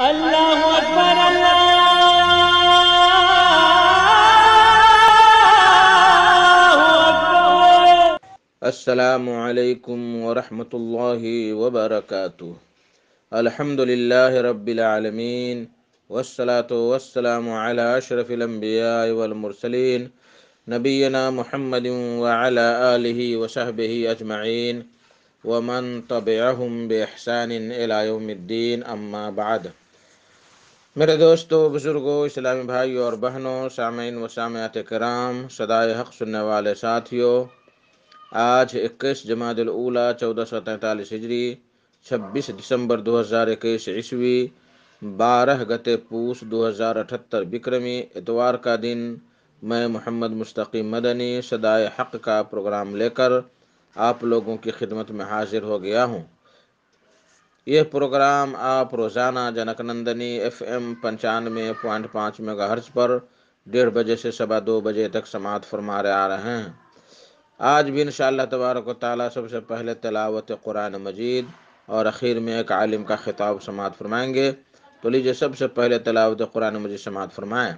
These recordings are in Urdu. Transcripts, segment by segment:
اللہ اکبر اللہ اکبر۔ السلام علیکم ورحمۃ اللہ وبرکاتہ۔ الحمدللہ رب العالمین والصلاة والسلام علی اشرف الانبیاء والمرسلین نبینا محمد وعلی آلہ وصحبہ اجمعین ومن تبعہم بإحسان الی یوم الدین، اما بعد۔ میرے دوستو، بزرگوں، اسلامی بھائیوں اور بہنوں، سامعین و سامعات کرام، صدائے حق سننے والے ساتھیوں، آج 21 جمادی الاولیٰ 1443 ہجری، 26 دسمبر 2021 عیسوی، 12 گتے پوس 2078 بکرمی، اتوار کا دن، میں محمد مستقیم مدنی صدائے حق کا پروگرام لے کر آپ لوگوں کی خدمت میں حاضر ہو گیا ہوں۔ یہ پروگرام آپ روزانہ junk Nandini FM 95.5 mega hertz پر 1:30 بجے سے 2:15 بجے تک سماعت فرما آ رہے ہیں۔ آج بھی انشاءاللہ تبارک و تعالیٰ سب سے پہلے تلاوت قرآن مجید اور اخیر میں ایک عالم کا خطاب سماعت فرمائیں گے۔ تو لیجیے سب سے پہلے تلاوت قرآن مجید سماعت فرمائیں۔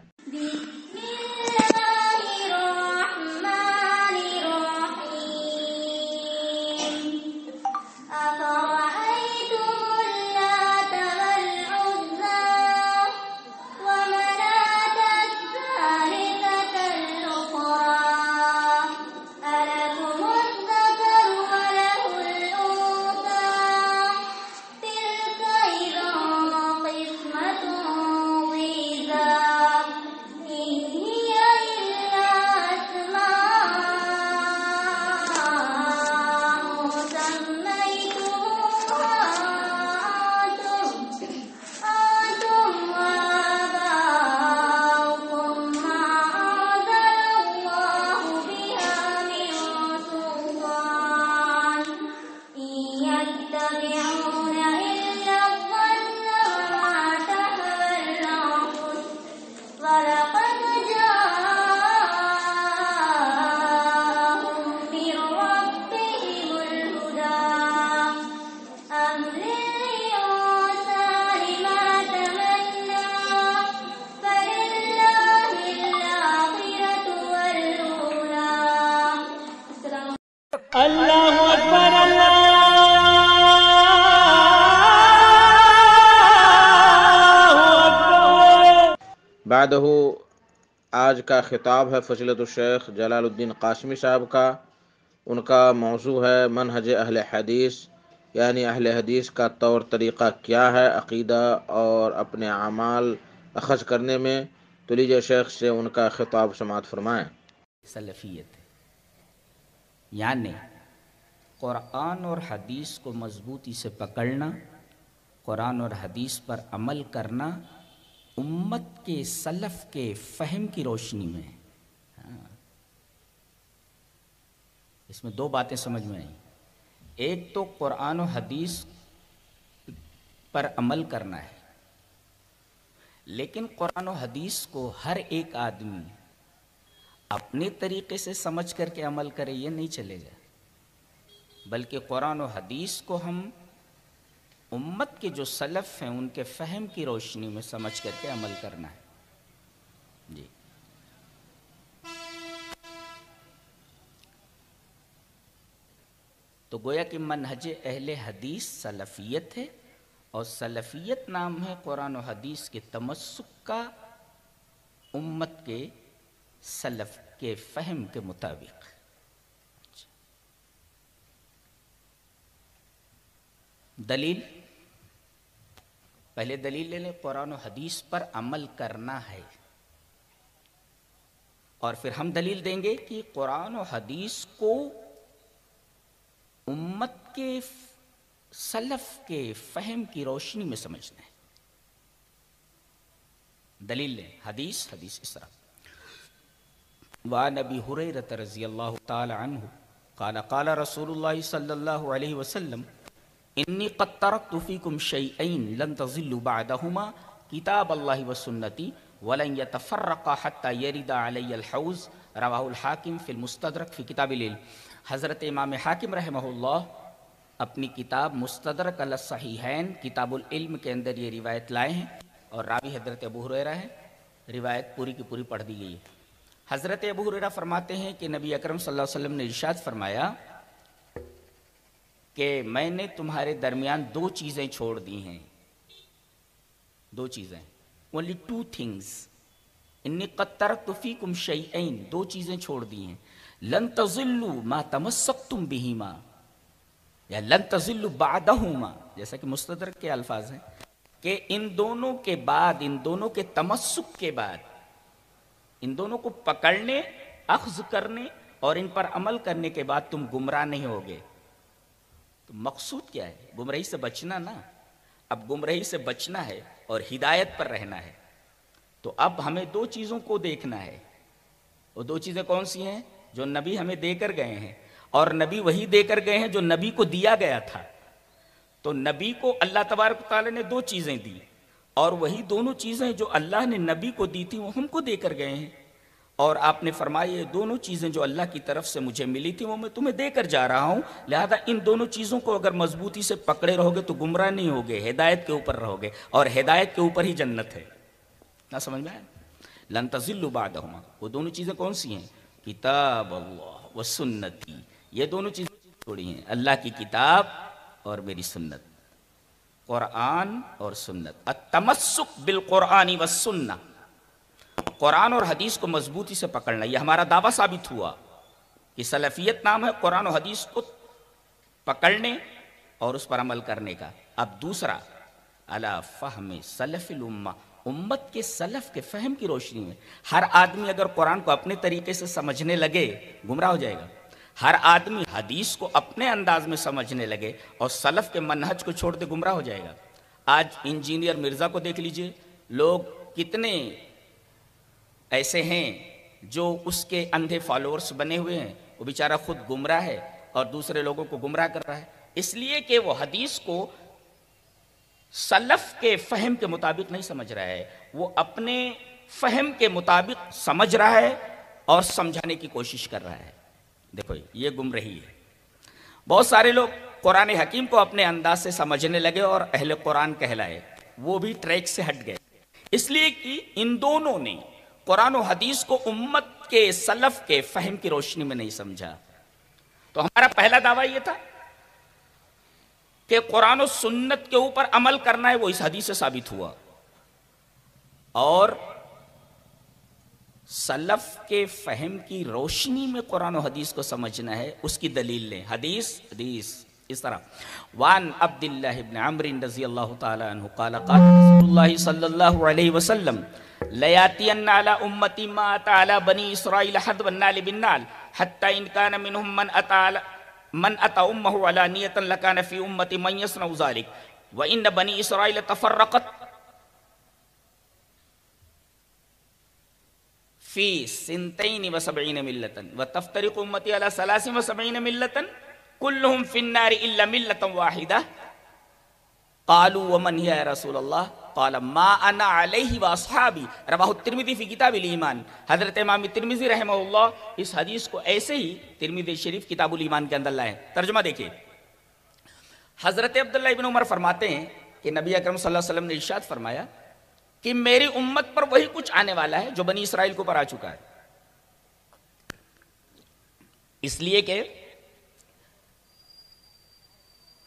اللہ اکبر اللہ اکبر۔ بعدہ آج کا خطاب ہے فضیلت الشیخ جلال الدین قاسمی صاحب کا۔ ان کا موضوع ہے منہج اہل حدیث، یعنی اہل حدیث کا طور طریقہ کیا ہے عقیدہ اور اپنے اعمال اخذ کرنے میں۔ تو لیجیے شیخ سے ان کا خطاب سماعت فرمائیں۔ سلفیت یعنی قرآن اور حدیث کو مضبوطی سے پکڑنا، قرآن اور حدیث پر عمل کرنا، امت کے سلف کے فہم کی روشنی میں۔ اس میں دو باتیں سمجھ میں آئیں۔ ایک تو قرآن و حدیث پر عمل کرنا ہے، لیکن قرآن و حدیث کو ہر ایک آدمی اپنے طریقے سے سمجھ کر کے عمل کرے، یہ نہیں چلے گا، بلکہ قرآن و حدیث کو ہم امت کے جو سلف ہیں ان کے فہم کی روشنی میں سمجھ کر کے عمل کرنا ہے۔ جی تو گویا کہ منہج اہل حدیث سلفیت ہے، اور سلفیت نام ہے قرآن و حدیث کے تمسک کا امت کے سلف کے فہم کے مطابق۔ دلیل، پہلے دلیل لے لیں، قرآن و حدیث پر عمل کرنا ہے، اور پھر ہم دلیل دیں گے کہ قرآن و حدیث کو امت کے سلف کے فہم کی روشنی میں سمجھنا ہے۔ دلیل لیں، حدیث اس طرح، وعن ابی ہریرہ رضی اللہ تعالی عنہ قال قال رسول اللہ صلی اللہ علیہ وسلم انی قد ترکت فیکم شیئین لن تضلوا بعدہما کتاب اللہ و سنتی ولن يتفرقا حتى يرد علی الحوض، رواہ الحاکم فی المستدرک فی کتاب العلم۔ حضرت امام حاکم رحمہ اللہ اپنی کتاب مستدرک علی الصحیحین کتاب العلم کے اندر یہ روایت لائے ہیں، اور راوی حضرت ابو ہریرہ ہے، روایت پوری کی پوری پڑھ دی گئی ہے۔ حضرت ابو ہریرہ فرماتے ہیں کہ نبی اکرم صلی اللہ علیہ وسلم نے ارشاد فرمایا کہ میں نے تمہارے درمیان دو چیزیں چھوڑ دی ہیں، دو چیزیں، only two things، انی قد ترکت فیکم شیئین، دو چیزیں چھوڑ دی ہیں، لن تضلوا ما تمسکتم بہما، یا لن تضلوا بعدہما، جیسا کہ مستدرک کے الفاظ ہیں کہ ان دونوں کے بعد، ان دونوں کے تمسک کے بعد، ان دونوں کو پکڑنے، اخذ کرنے اور ان پر عمل کرنے کے بعد تم گمراہ نہیں ہوگے۔ تو مقصود کیا ہے؟ گمراہی سے بچنا نا۔ اب گمراہی سے بچنا ہے اور ہدایت پر رہنا ہے، تو اب ہمیں دو چیزوں کو دیکھنا ہے۔ وہ دو چیزیں کون سی ہیں؟ جو نبی ہمیں دے کر گئے ہیں، اور نبی وہی دے کر گئے ہیں جو نبی کو دیا گیا تھا۔ تو نبی کو اللہ تبارک و تعالی نے دو چیزیں دی، اور وہی دونوں چیزیں جو اللہ نے نبی کو دی تھیں وہ ہم کو دے کر گئے ہیں، اور آپ نے فرمایا یہ دونوں چیزیں جو اللہ کی طرف سے مجھے ملی تھی وہ میں تمہیں دے کر جا رہا ہوں، لہذا ان دونوں چیزوں کو اگر مضبوطی سے پکڑے رہو گے تو گمراہ نہیں ہوگے، ہدایت کے اوپر رہو گے، اور ہدایت کے اوپر ہی جنت ہے۔ نہ سمجھ میں آیا؟ لن تضلوا بعدہما، وہ دونوں چیزیں کون سی ہیں؟ کتاب اللہ و سنتی، یہ دونوں چیزیں چھوڑی ہیں، اللہ کی کتاب اور میری سنت، قرآن اور سنت۔ التمسک بالقرآن والسنہ، قرآن اور حدیث کو مضبوطی سے پکڑنا، یہ ہمارا دعویٰ ثابت ہوا کہ سلفیت نام ہے قرآن و حدیث کو پکڑنے اور اس پر عمل کرنے کا۔ اب دوسرا، علی فہم سلف الامہ، امت کے سلف کے فہم کی روشنی میں ہر آدمی اگر قرآن کو اپنے طریقے سے سمجھنے لگے گمراہ ہو جائے گا، ہر آدمی حدیث کو اپنے انداز میں سمجھنے لگے اور سلف کے منہج کو چھوڑ دے گمراہ ہو جائے گا۔ آج انجینئر مرزا کو دیکھ لیجئے، لوگ کتنے ایسے ہیں جو اس کے اندھے فالوورز بنے ہوئے ہیں، وہ بیچارہ خود گمراہ ہے اور دوسرے لوگوں کو گمراہ کر رہا ہے، اس لیے کہ وہ حدیث کو سلف کے فہم کے مطابق نہیں سمجھ رہا ہے، وہ اپنے فہم کے مطابق سمجھ رہا ہے اور سمجھانے کی کوشش کر رہا ہے۔ دیکھو یہ گمراہی ہے۔ بہت سارے لوگ قرآن حکیم کو اپنے انداز سے سمجھنے لگے اور اہل قرآن کہلائے، وہ بھی ٹریک سے ہٹ گئے، اس لیے کہ ان دونوں نے قرآن و حدیث کو امت کے سلف کے فہم کی روشنی میں نہیں سمجھا۔ تو ہمارا پہلا دعویٰ یہ تھا کہ قرآن و سنت کے اوپر عمل کرنا ہے، وہ اس حدیث سے ثابت ہوا، اور سلف کے فہم کی روشنی میں قرآن و حدیث کو سمجھنا ہے، اس کی دلیل لیں، حدیث اس طرح۔ وان عبد اللہ بن عمرو رضی اللہ تعالی عنہ قال قال رسول اللہ صلی اللہ علیہ وسلم لیاتین علی امتی ما اتی علی بنی اسرائیل حدب النال بالنال حتی ان کان منہم من اتی امہ علانیتا لکان فی امتی من یصنع ذلک وان بنی اسرائیل تفرقت فی 72 ملتا وتفترق امتی علی 73 ملتا کلہم فی النار الا ملتا واحدہ قالوا ومن ہی یا رسول اللہ قال ما انا علیہ واصحابی رواہ الترمذی فی کتاب الایمان۔ حضرت امام ترمذی رحمہ اللہ اس حدیث کو ایسے ہی ترمذی شریف کتاب الایمان کے اندر لائے۔ ترجمہ دیکھیں، حضرت عبداللہ ابن عمر فرماتے ہیں کہ نبی اکرم صلی اللہ علیہ وسلم نے ارشاد فرمایا کہ میری امت پر وہی کچھ آنے والا ہے جو بنی اسرائیل کو پر آ چکا ہے، اس لیے کہ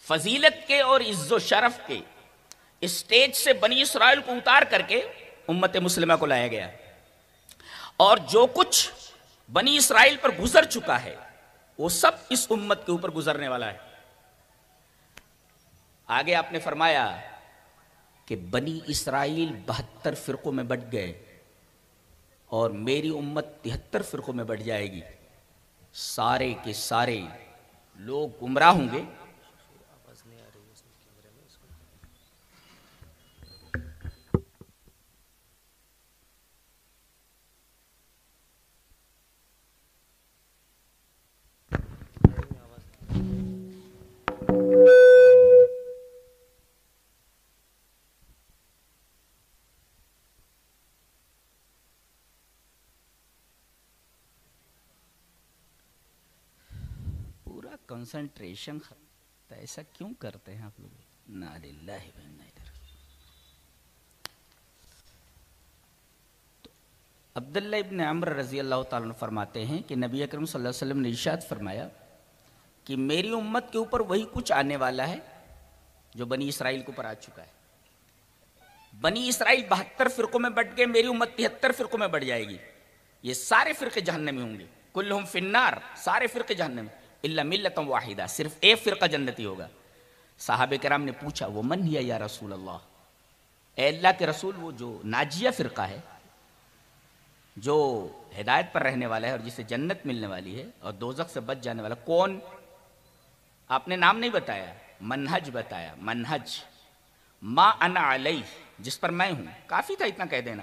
فضیلت کے اور عز و شرف کے اسٹیج سے بنی اسرائیل کو اتار کر کے امت مسلمہ کو لایا گیا، اور جو کچھ بنی اسرائیل پر گزر چکا ہے وہ سب اس امت کے اوپر گزرنے والا ہے۔ آگے آپ نے فرمایا کہ بنی اسرائیل 72 فرقوں میں بٹ گئے اور میری امت 73 فرقوں میں بٹ جائے گی، سارے کے سارے لوگ گمراہ ہوں گے۔ کنسنٹریشن ایسا کیوں کرتے ہیں آپ لوگ؟ انا للہ و انا الیہ راجعون۔ عبداللہ ابن عمر رضی اللہ تعالیٰ عنہ فرماتے ہیں کہ نبی اکرم صلی اللہ علیہ وسلم نے ارشاد فرمایا کہ میری امت کے اوپر وہی کچھ آنے والا ہے جو بنی اسرائیل کے اوپر آ چکا ہے۔ بنی اسرائیل 72 فرقوں میں بٹ گئے، میری امت 73 فرقوں میں بٹ جائے گی۔ یہ سارے فرقے جہنمی ہوں گے، کلہم فی النار، سارے فرقے جہنمی، الا ملۃ واحدہ، صرف ایک فرقہ جنتی ہوگا۔ صحابہ کرام نے پوچھا وہ من ہی یا رسول اللہ، اے اللہ کے رسول وہ جو ناجیہ فرقہ ہے، جو ہدایت پر رہنے والا ہے اور جسے جنت ملنے والی ہے اور دوزخ سے بچ جانے والا، کون؟ آپ نے نام نہیں بتایا، منہج بتایا، منہج ما انا علیہ، جس پر میں ہوں۔ کافی تھا اتنا کہہ دینا،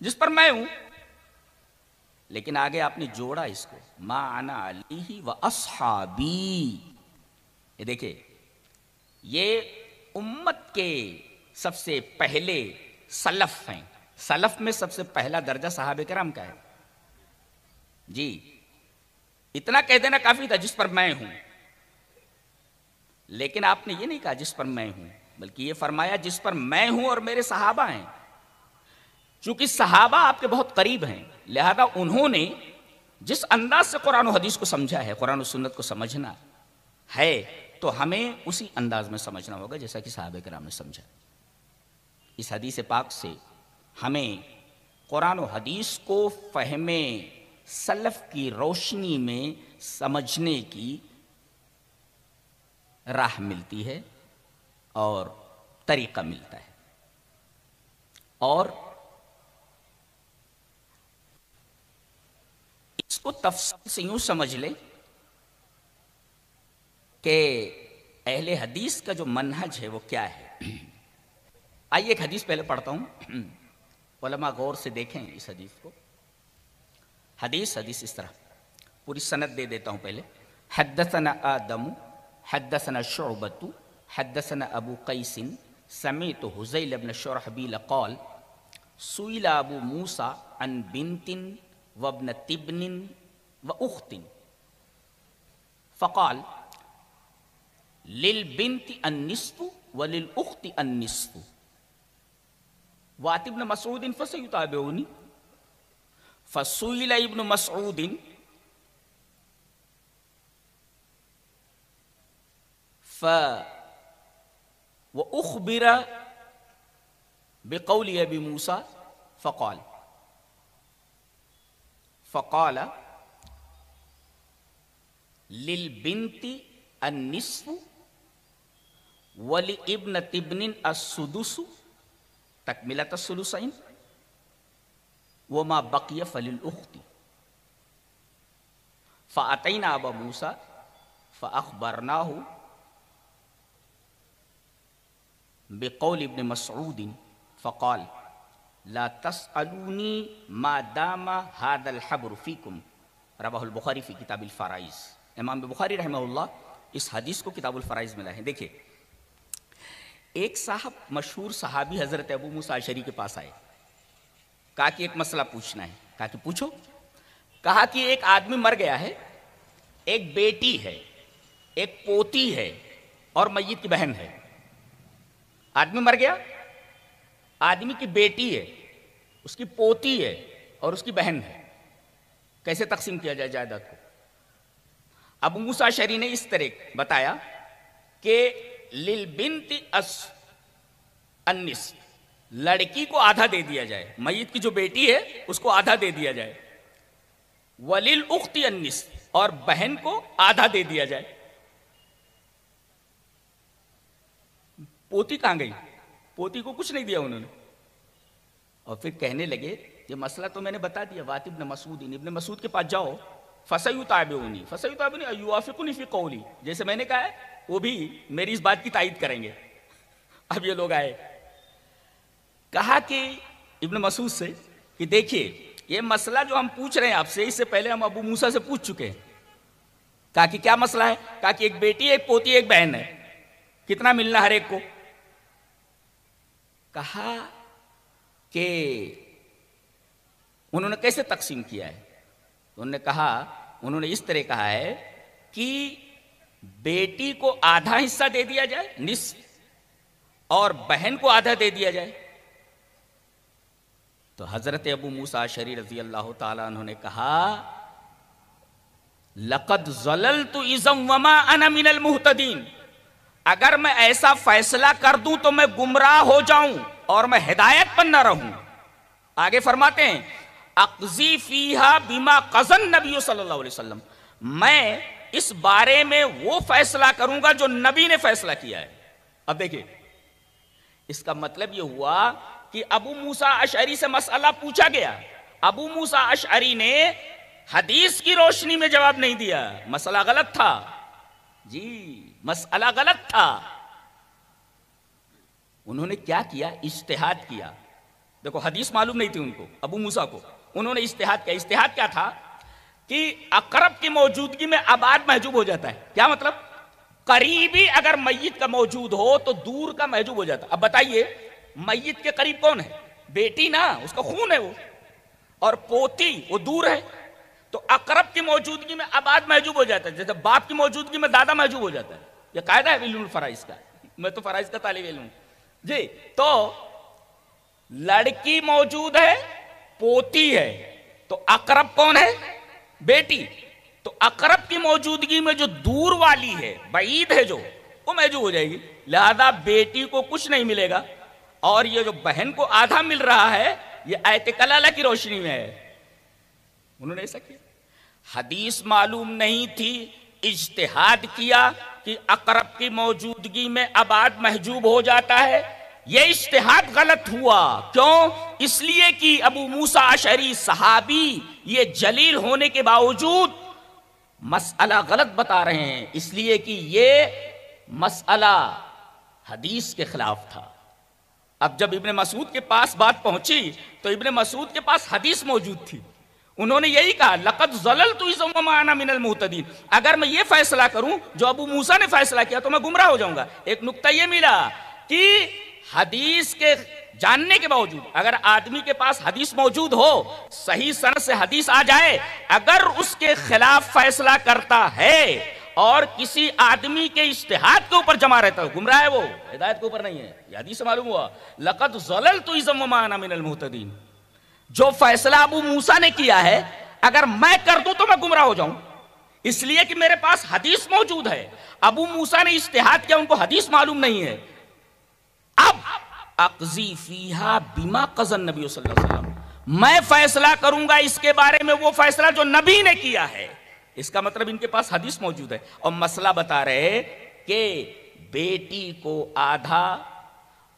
جس پر میں ہوں، لیکن آگے آپ نے جوڑا اس کو، ما انا علیہ و اصحابی۔ یہ دیکھیں، یہ امت کے سب سے پہلے سلف ہیں، سلف میں سب سے پہلا درجہ صحابہ کرام کا ہے جی۔ اتنا کہہ دینا کافی تھا، جس پر میں ہوں، لیکن آپ نے یہ نہیں کہا جس پر میں ہوں، بلکہ یہ فرمایا جس پر میں ہوں اور میرے صحابہ ہیں۔ چونکہ صحابہ آپ کے بہت قریب ہیں، لہذا انہوں نے جس انداز سے قرآن و حدیث کو سمجھا ہے، قرآن و سنت کو سمجھنا ہے، تو ہمیں اسی انداز میں سمجھنا ہوگا جیسا کہ صحابہ کرام نے سمجھا۔ اس حدیث پاک سے ہمیں قرآن و حدیث کو فہم سلف کی روشنی میں سمجھنے کی راہ ملتی ہے اور طریقہ ملتا ہے۔ اور اس کو تفصیل سے یوں سمجھ لیں کہ اہل حدیث کا جو منہج ہے وہ کیا ہے۔ آئیے ایک حدیث پہلے پڑھتا ہوں، علماء غور سے دیکھیں اس حدیث کو۔ حدیث اس طرح، پوری سند دے دیتا ہوں پہلے۔ حدثنا آدم حدثنا شعبۃ حدثنا ابو قیس سمعت حذیل بن شرحبیل قال سئل ابو موسیٰ عن بنت وابنۃ ابن واخت فقال للبنت النصف وللاخت النصف وات ابن مسعود فسيتابعني فسئل ابن مسعود وأخبر بقول أبي موسى فقال للبنت النصف ولابنة ابن السدس تكملة الثلثين وما بقي فللأخت فأتينا أبا موسى فأخبرناه بقول ابن مسعود فقال لا تسألوني ما دام هذا الحبر فيكم رواہ البخاری فی کتاب الفرائض۔ امام بخاری رحمہ اللہ اس حدیث کو کتاب الفرائض میں لائے ہیں۔ دیکھیں، ایک صاحب مشہور صحابی حضرت ابو موسیٰ اشعری کے پاس آئے، کہا کہ ایک مسئلہ پوچھنا ہے۔ کہا کہ پوچھو۔ کہا کہ ایک آدمی مر گیا ہے، ایک بیٹی ہے، ایک پوتی ہے اور میت کی بہن ہے۔ آدمی مر گیا، آدمی کی بیٹی ہے، اس کی پوتی ہے اور اس کی بہن ہے، کیسے تقسیم کیا جائے جائیداد کو؟ ابو موسیٰ اشعری نے اس طرح بتایا کہ للبنت النصف، لڑکی کو آدھا دے دیا جائے، میت کی جو بیٹی ہے اس کو آدھا دے دیا جائے، وللاخت النصف، اور بہن کو آدھا دے دیا جائے۔ پوتی کہاں گئی؟ پوتی کو کچھ نہیں دیا انہوں نے۔ اور پھر کہنے لگے یہ مسئلہ تو میں نے بتا دیا، وات ابن مسعود، ابن مسعود کے پاس جاؤ، فسیتابعنی ایوافقنی فی قولی، جیسے میں نے کہا ہے وہ بھی میری اس بات کی تائید کریں گے۔ اب یہ لوگ آئے، کہا کہ ابن مسعود سے کہ دیکھیے یہ مسئلہ جو ہم پوچھ رہے ہیں آپ سے، اس سے پہلے ہم ابو موسیٰ سے پوچھ چکے ہیں۔ کہا کہ کیا مسئلہ ہے؟ کہا کہ ایک بیٹی، ایک پوتی، ایک بہن ہے، کتنا ملنا ہر ایک کو؟ کہا کہ انہوں نے کیسے تقسیم کیا ہے؟ انہوں نے کہا، انہوں نے اس طرح کہا ہے کہ بیٹی کو آدھا حصہ دے دیا جائے، نصف، اور بہن کو آدھا دے دیا جائے؟ تو حضرت ابو موسیٰ اشعری رضی اللہ تعالیٰ عنہ نے کہا لقد ضللت اذا وما انا من المہتدین، اگر میں ایسا فیصلہ کر دوں تو میں گمراہ ہو جاؤں اور میں ہدایت پر نہ رہوں۔ آگے فرماتے ہیں اقضی فیہا بما قضى النبی صلی اللہ علیہ وسلم، میں اس بارے میں وہ فیصلہ کروں گا جو نبی نے فیصلہ کیا ہے۔ اب دیکھیں اس کا مطلب یہ ہوا کہ ابو موسیٰ اشعری سے مسئلہ پوچھا گیا، ابو موسیٰ اشعری نے حدیث کی روشنی میں جواب نہیں دیا، مسئلہ غلط تھا، جی مسئلہ غلط تھا۔ انہوں نے کیا کیا؟ اجتہاد کیا۔ دیکھو حدیث معلوم نہیں تھی ان کو، ابو موسیٰ کو، انہوں نے اجتہاد کیا۔ اجتہاد کیا تھا کہ اقرب کی موجودگی میں ابعاد محجوب ہو جاتا ہے۔ کیا مطلب؟ قریبی اگر میت کا موجود ہو تو دور کا محجوب ہو جاتا ہے۔ اب بتائیے میت کے قریب کون ہے؟ بیٹی نا، اس کا خون ہے وہ، اور پوتی وہ دور ہے، تو اقرب کی موجودگی میں ابعاد محجوب ہو جاتا ہے، جیسے باپ کی موجودگی میں دادا محجوب ہو جاتا ہے۔ یہ قاعدہ ہے علم الفرائض کا، میں تو فرائض کا طالب علم ہوں جی۔ تو لڑکی موجود ہے، پوتی ہے، تو اقرب کون ہے؟ بیٹی۔ تو اقرب کی موجودگی میں جو دور والی ہے، بعید ہے جو، وہ محجوب ہو جائے گی، لہذا بیٹی کو کچھ نہیں ملے گا، اور یہ جو بہن کو آدھا مل رہا ہے یہ آیت کلالہ کی روشنی میں ہے۔ انہوں نے ایسا کیا، حدیث معلوم نہیں تھی، اجتہاد کیا کہ اقرب کی موجودگی میں ابعاد محجوب ہو جاتا ہے۔ یہ اجتہاد غلط ہوا، کیوں؟ اس لیے کہ ابو موسیٰ اشعری صحابی یہ جلیل ہونے کے باوجود مسئلہ غلط بتا رہے ہیں، اس لیے کہ یہ مسئلہ حدیث کے خلاف تھا۔ اب جب ابن مسعود کے پاس بات پہنچی تو ابن مسعود کے پاس حدیث موجود تھی، انہوں نے یہی کہا لقد ضللت اذا وما انا من المہتدین، اگر میں یہ فیصلہ کروں جو ابو موسیٰ نے فیصلہ کیا تو میں گمراہ ہو جاؤں گا۔ ایک نقطہ یہ ملا کہ حدیث کے جاننے کے باوجود اگر آدمی کے پاس حدیث موجود ہو، صحیح سند سے حدیث آ جائے، اگر اس کے خلاف فیصلہ کرتا ہے اور کسی آدمی کے اجتہاد کے اوپر جمع رہتا ہے، گمراہ ہے، وہ ہدایت کے اوپر نہیں ہے۔ یہ حدیث سے معلوم ہوا لقد ضللت اذا وما انا من المہتدین، جو فیصلہ ابو موسیٰ نے کیا ہے اگر میں کر دوں تو میں گمراہ ہو جاؤں، اس لیے کہ میرے پاس حدیث موجود ہے۔ ابو موسیٰ نے اجتہاد کیا، ان کو حدیث معلوم نہیں ہے۔ اب اقضی فیہا بما قضى النبی صلی اللہ علیہ وسلم، میں فیصلہ کروں گا اس کے بارے میں وہ فیصلہ جو نبی نے کیا ہے۔ اس کا مطلب ان کے پاس حدیث موجود ہے، اور مسئلہ بتا رہے کہ بیٹی کو آدھا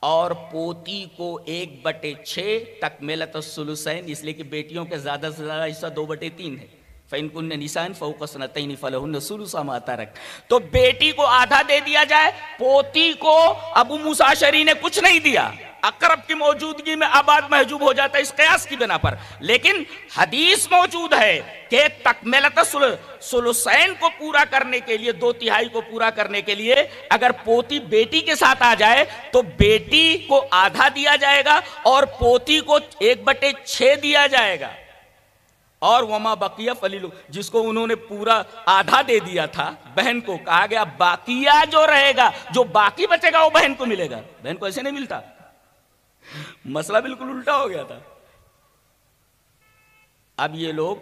اور پوتی کو 1/6 تکملۃ الثلثین، اس لیے کہ بیٹیوں کے زیادہ سے زیادہ حصہ 2/3 ہے۔ فَإِن كُنَّ نِسَاءً فَوْقَ اثْنَتَيْنِ فَلَهُنَّ ثُلُثُ مَا تَرَكَ، تو بیٹی کو آدھا دے دیا جائے، پوتی کو ابو موسیٰ اشعری نے کچھ نہیں دیا، اقرب کی موجودگی میں ابعاد محجوب ہو جاتا ہے اس قیاس کی بنا پر۔ لیکن حدیث موجود ہے کہ تکملۃ الثلثین کو پورا کرنے کے لیے، 2/3 کو پورا کرنے کے لیے اگر پوتی بیٹی کے ساتھ آ جائے تو بیٹی کو آدھا دیا جائے گا اور پوتی کو 1/6 دیا جائے گا، اور وما بقیہ فلیلو، جس کو انہوں نے پورا آدھا دے دیا تھا بہن کو، کہا گیا باقیہ جو رہے گا، جو باقی بچے گا وہ بہن کو ملے گا۔ بہن کو ایسے نہیں ملتا، مسئلہ بالکل الٹا ہو گیا تھا۔ اب یہ لوگ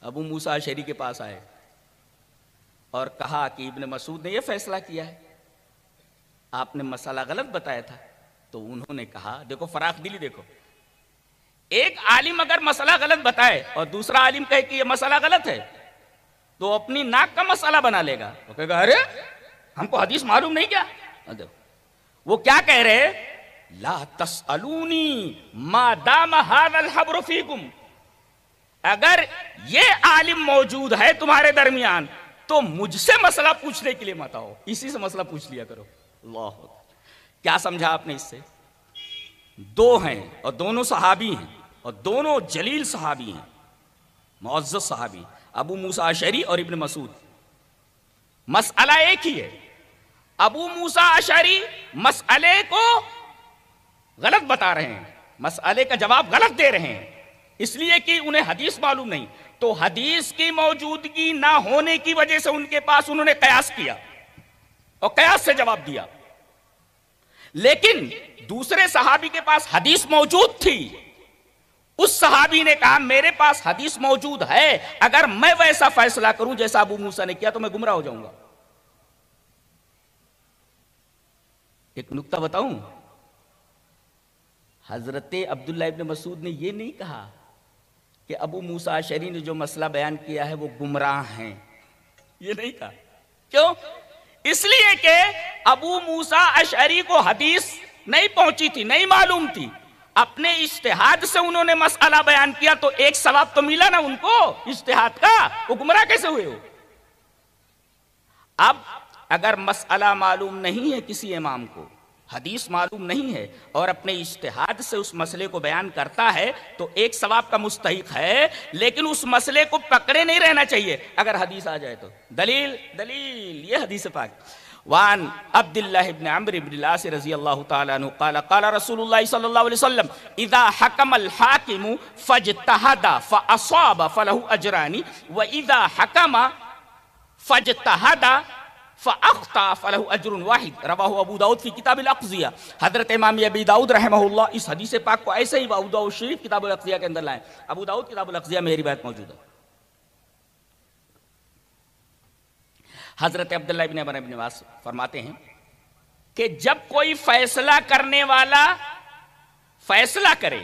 ابو موسیٰ اشعری کے پاس آئے اور کہا کہ ابن مسعود نے یہ فیصلہ کیا ہے، آپ نے مسئلہ غلط بتایا تھا۔ تو انہوں نے کہا، دیکھو فراخ دلی، دیکھو ایک عالم اگر مسئلہ غلط بتائے اور دوسرا عالم کہے کہ یہ مسئلہ غلط ہے تو اپنی ناک کا مسئلہ بنا لے گا، وہ کہے گا ارے ہم کو حدیث معلوم نہیں کیا۔ وہ کیا کہہ رہے؟ لا تسألونی ما دام هذا الحبر فیکم، اگر یہ عالم موجود ہے تمہارے درمیان تو مجھ سے مسئلہ پوچھنے کے لیے مت آؤ، اسی سے مسئلہ پوچھ لیا کرو۔ اللہ کیا سمجھا آپ نے اس سے؟ دو ہیں اور دونوں صحابی ہیں اور دونوں جلیل صحابی ہیں، معزز صحابی، ابو موسیٰ اشعری اور ابن مسعود۔ مسئلہ ایک ہی ہے، ابو موسیٰ اشعری مسئلے کو غلط بتا رہے ہیں، مسئلے کا جواب غلط دے رہے ہیں، اس لیے کہ انہیں حدیث معلوم نہیں۔ تو حدیث کی موجودگی نہ ہونے کی وجہ سے ان کے پاس انہوں نے قیاس کیا اور قیاس سے جواب دیا. لیکن دوسرے صحابی کے پاس حدیث موجود تھی. اس صحابی نے کہا میرے پاس حدیث موجود ہے، اگر میں ویسا فیصلہ کروں جیسا ابو موسیٰ نے کیا تو میں گمراہ ہو جاؤں گا. ایک نکتہ بتاؤں، حضرت عبداللہ ابن مسعود نے یہ نہیں کہا کہ ابو موسیٰ اشعری نے جو مسئلہ بیان کیا ہے وہ گمراہ ہیں، یہ نہیں کہا. کیوں؟ اس لیے کہ ابو موسیٰ اشعری کو حدیث نہیں پہنچی تھی، نہیں معلوم تھی. اپنے اجتہاد سے انہوں نے مسئلہ بیان کیا تو ایک ثواب تو ملا نا ان کو اجتہاد کا. وہ گمراہ کیسے ہوئے ہو؟ اب اگر مسئلہ معلوم نہیں ہے کسی امام کو، حدیث معلوم نہیں ہے اور اپنے اجتہاد سے اس مسئلے کو بیان کرتا ہے تو ایک ثواب کا مستحق ہے، لیکن اس مسئلے کو پکڑے نہیں رہنا چاہیے اگر حدیث آ جائے تو. دلیل یہ حدیث پاک. وان عبد الله بن عمرو بن العاص رضی اللہ تعالی عنہ قال قال رسول اللہ صلی اللہ علیہ وسلم اذا حکم الحاکم فاجتہد فاصاب فله اجران واذا حکم فاجتہد فاخطا فله اجر واحد. رواہ ابو داؤد فی کتاب الاقضیہ. حضرت امام ابی داؤد رحمہ اللہ اس حدیث پاک کو ایسے ہی ابو داؤد شریف کتاب الاقضیہ کے اندر لائے. ابو داؤد کتاب الاقضیہ میں یہ روایت موجود ہے. حضرت عبداللہ ابن عمر بن عاص فرماتے ہیں کہ جب کوئی فیصلہ کرنے والا فیصلہ کرے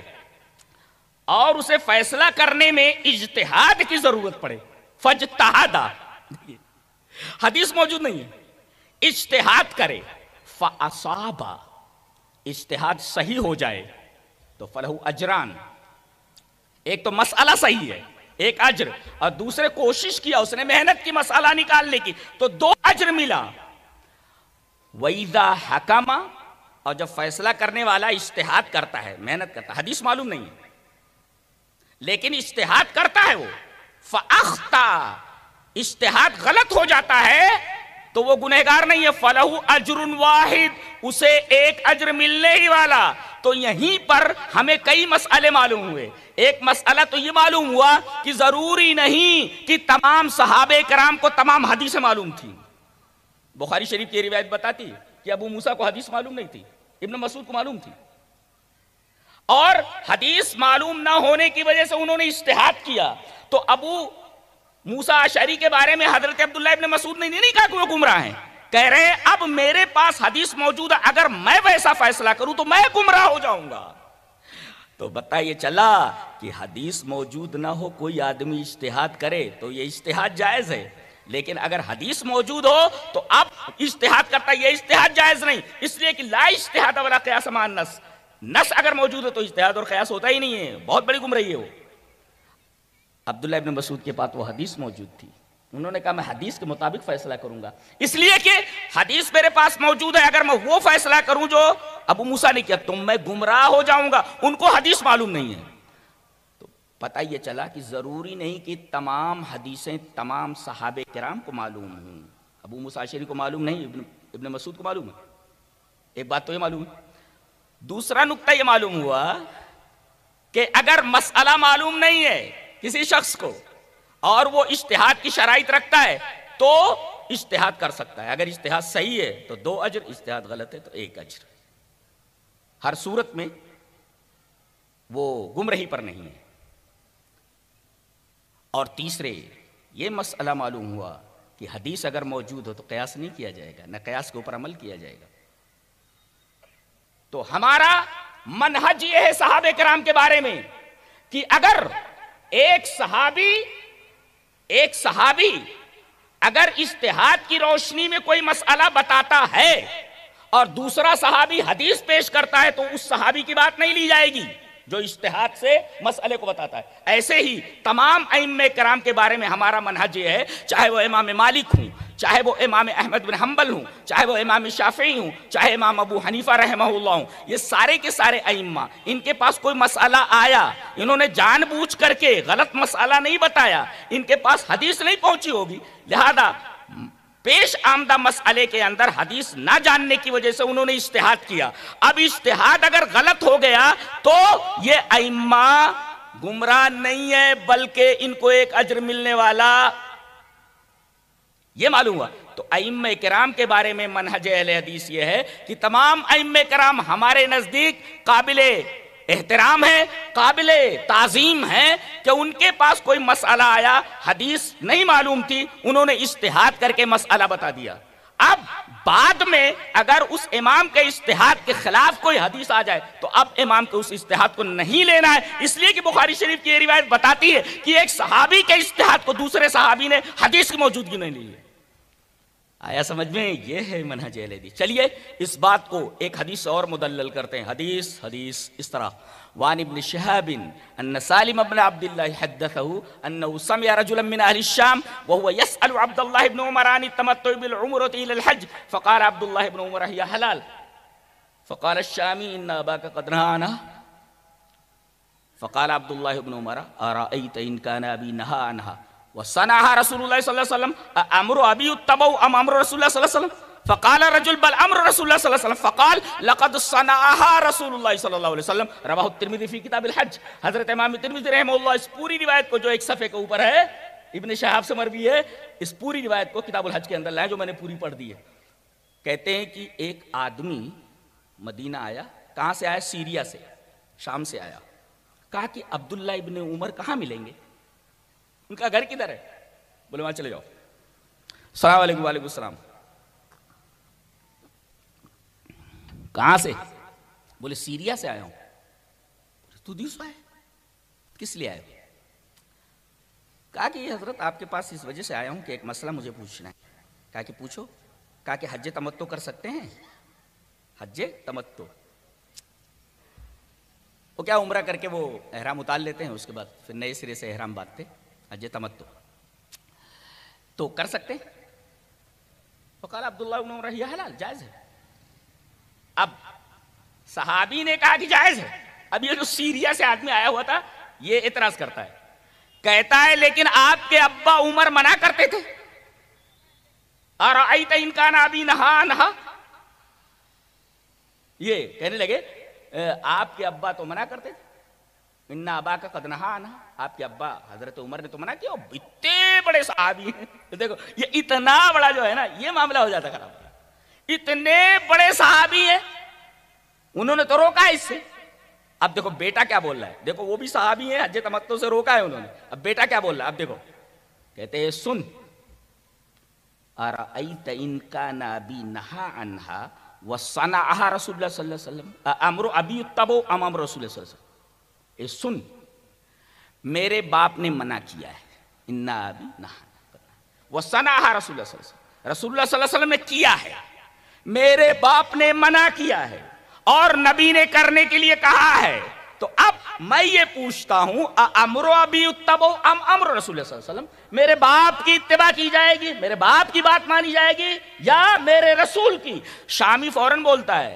اور اسے فیصلہ کرنے میں اجتہاد کی ضرورت پڑے، فاجتہدا، حدیث موجود نہیں ہے، اجتہاد کرے، فاصابا، اجتہاد صحیح ہو جائے تو فلہ اجران. ایک تو مسئلہ صحیح ہے، ایک اجر، اور دوسرے کوشش کیا، اس نے محنت کی مسئلہ نکالنے کی تو 2 اجر ملا. وَإِذَا حَكَمَ، اور جب فیصلہ کرنے والا اجتہاد کرتا ہے، محنت کرتا ہے، حدیث معلوم نہیں ہے لیکن اجتہاد کرتا ہے، وہ فَأَخْطَأَ، اجتہاد غلط ہو جاتا ہے تو وہ گنہگار نہیں ہے. فَلَهُ أَجْرٌ وَاحِدٌ، اسے ایک اجر ملنے ہی والا. تو یہیں پر ہمیں کئی مسئلے معلوم ہوئے. ایک مسئلہ تو یہ معلوم ہوا کہ ضروری نہیں کہ تمام صحابہ کرام کو تمام حدیثیں معلوم تھیں. بخاری شریف کی روایت بتاتی کہ ابو موسیٰ کو حدیث معلوم نہیں تھی، ابن مسعود کو معلوم تھی، اور حدیث معلوم نہ ہونے کی وجہ سے انہوں نے اجتہاد کیا. تو ابو موسیٰ اشعری کے بارے میں حضرت عبداللہ ابن مسعود نے نہیں کہا کہ وہ گمراہ ہیں، کہہ رہے ہیں اب میرے پاس حدیث موجود ہے، اگر میں ویسا فیصلہ کروں تو میں گمراہ ہو جاؤں گا. تو بتائیے چلا کہ حدیث موجود نہ ہو، کوئی آدمی اجتہاد کرے تو یہ اجتہاد جائز ہے، لیکن اگر حدیث موجود ہو تو اب اجتہاد کرتا ہے، یہ اجتہاد جائز نہیں. اس لیے کہ لا اجتہاد ولا قیاس مع النص، نص اگر موجود ہے تو اجتہاد اور قیاس ہوتا ہی نہیں ہے. بہت بڑی گمراہی ہے وہ. عبداللہ ابن مسعود کے پاس وہ حدیث موجود تھی، انہوں نے کہا میں حدیث کے مطابق فیصلہ کروں گا، اس لیے کہ حدیث میرے پاس موجود ہے، اگر میں وہ فیصلہ کروں جو ابو موسیٰ نے کیا تو میں گمراہ ہو جاؤں گا. ان کو حدیث معلوم نہیں ہے. تو پتہ یہ چلا کہ ضروری نہیں کہ تمام حدیثیں تمام صحابہ کرام کو معلوم ہوں. ابو موسیٰ اشعری کو معلوم نہیں، ابن مسعود کو معلوم ہے. ایک بات تو یہ معلوم ہے. دوسرا نقطہ یہ معلوم ہوا کہ اگر مسئلہ معلوم نہیں ہے کسی شخص کو اور وہ اجتہاد کی شرائط رکھتا ہے تو اجتہاد کر سکتا ہے. اگر اجتہاد صحیح ہے تو 2 اجر، اجتہاد غلط ہے تو 1 اجر. ہر صورت میں وہ گمراہی پر نہیں ہے. اور تیسرے یہ مسئلہ معلوم ہوا کہ حدیث اگر موجود ہو تو قیاس نہیں کیا جائے گا، نہ قیاس کے اوپر عمل کیا جائے گا. تو ہمارا منہج یہ ہے صحابہ کرام کے بارے میں کہ اگر ایک صحابی اگر اجتہاد کی روشنی میں کوئی مسئلہ بتاتا ہے اور دوسرا صحابی حدیث پیش کرتا ہے تو اس صحابی کی بات نہیں لی جائے گی جو اجتہاد سے مسئلے کو بتاتا ہے. ایسے ہی تمام ائمہ کرام کے بارے میں ہمارا منہج یہ ہے، چاہے وہ امام مالک ہوں، چاہے وہ امام احمد بن حنبل ہوں، چاہے وہ امام شافعی ہوں، چاہے امام ابو حنیفہ رحمہ اللہ ہوں، یہ سارے کے سارے ائمہ، ان کے پاس کوئی مسئلہ آیا، انہوں نے جان بوجھ کر کے غلط مسئلہ نہیں بتایا، ان کے پاس حدیث نہیں پہنچی ہوگی، لہذا پیش آمدہ مسئلے کے اندر حدیث نہ جاننے کی وجہ سے انہوں نے اجتہاد کیا. اب اجتہاد اگر غلط ہو گیا تو یہ ائمہ گمراہ نہیں ہے بلکہ ان کو ایک اجر ملنے والا یہ معلوم ہوا۔ تو ائمہ کرام کے بارے میں منہج اہل حدیث یہ ہے کہ تمام ائمہ کرام ہمارے نزدیک قابل احترام ہے، قابل تعظیم ہے، کہ ان کے پاس کوئی مسئلہ آیا، حدیث نہیں معلوم تھی، انہوں نے اجتہاد کر کے مسئلہ بتا دیا۔ اب بعد میں اگر اس امام کے اجتہاد کے خلاف کوئی حدیث آ جائے تو اب امام کے اس اجتہاد کو نہیں لینا ہے، اس لیے کہ بخاری شریف کی یہ روایت بتاتی ہے کہ ایک صحابی کے اجتہاد کو دوسرے صحابی نے حدیث کی موجودگی نہیں لی ہے۔ آیا سمجھ میں؟ یہ ہے منہج اہل حدیث۔ چلیے اس بات کو ایک حدیث اور مدلل کرتے ہیں۔ حدیث اس طرح، وان ابن شہاب ان سالم بن عبد الله حدثه انه سمع رجلا من اهل الشام وهو يسأل عبد الله بن عمر عن التمتع بالعمرة الى الحج فقال عبد الله بن عمر هي حلال فقال الشامي ان اباك قد نهى عنها فقال عبد الله بن عمر ارايت ان كان ابي نهى عنها وصنعها رسول الله صلى الله عليه وسلم امر ابي يتبع ام امر رسول الله صلى الله عليه وسلم فقال الرجل بل امر رسول الله صلى الله عليه وسلم فقال لقد صنعها رسول الله صلی اللہ علیہ وسلم رواه الترمذی فی کتاب الحج۔ حضرت امام ترمذی رحمہ اللہ اس پوری روایت کو جو ایک صفحے کے اوپر ہے ابن شہاب سے مروی ہے، اس پوری روایت کو کتاب الحج کے اندر لائے جو میں نے پوری پڑھ دی ہے۔ کہتے ہیں کہ ایک آدمی مدینہ آیا، کہاں سے آیا؟ سیریا سے، شام سے آیا۔ کہا کہ عبداللہ ابن عمر کہاں ملیں گے؟ ان کا گھر کدھر ہے؟ بولے وہاں چلے جاؤ۔ السلام علیکم۔ وعلیکم السلام۔ کہاں سے؟ بولے سیریا سے آیا ہوں۔ تو دوسرا ہے، کس لیے آئے؟ کہا کہ یہ حضرت آپ کے پاس اس وجہ سے آیا ہوں کہ ایک مسئلہ مجھے پوچھنا ہے۔ کہا کہ پوچھو۔ کہا کہ حج تمتع کر سکتے ہیں؟ حج تمتع وہ کیا عمرہ کر کے وہ احرام اتار لیتے ہیں، اس کے بعد پھر نئے سرے سے احرام باندھتے، حج تمتع تو کر سکتے ہیں؟ فقال عبداللہ بن عمر یہ حلال، جائز ہے۔ اب صحابی نے کہا کہ جائز ہے، اب یہ جو سیریا سے آدمی آیا ہوا تھا یہ اعتراض کرتا ہے، کہتا ہے لیکن آپ کے ابا عمر منع کرتے تھے، ارأیت ان کان ابی نہا عنہا، یہ کہنے لگے آپ کے ابا تو منع کرتے تھے، ان اباک قد نہا عنہا، آپ کے ابا حضرت عمر نے تو منع کیا۔ اتنے بڑے صحابی ہیں، دیکھو یہ اتنا بڑا جو ہے نا یہ معاملہ ہو جاتا خراب، اتنے بڑے صحابی ہیں انہوں نے تو روکا اس سے۔ اب دیکھو بیٹا کیا بول رہا ہے، دیکھو وہ بھی صحابی ہیں، حج تمتع سے روکا ہے انہوں نے، اب بیٹا کیا بول رہا ہے، اب دیکھو کہتے ہیں سن، ارأیت ان کان ابی نہا عنہا وصنعها رسول اللہ صلی اللہ علیہ وسلم امر ابی یتبع ام امر رسول اللہ صلی اللہ علیہ وسلم، اے سن میرے باپ نے منع کیا ہے، ان ابی نہا وصنعها رسول اللہ صلی اللہ علیہ وسلم، رسول اللہ صلی اللہ علیہ وسلم نے کیا ہے، میرے باپ نے منع کیا ہے اور نبی نے کرنے کے لیے کہا ہے، تو اب میں یہ پوچھتا ہوں امر ابی یتبع ام امر رسول اللہ صلی اللہ علیہ وسلم، میرے باپ کی اتباع کی جائے گی، میرے باپ کی بات مانی جائے گی یا میرے رسول کی؟ شامی فوراً بولتا ہے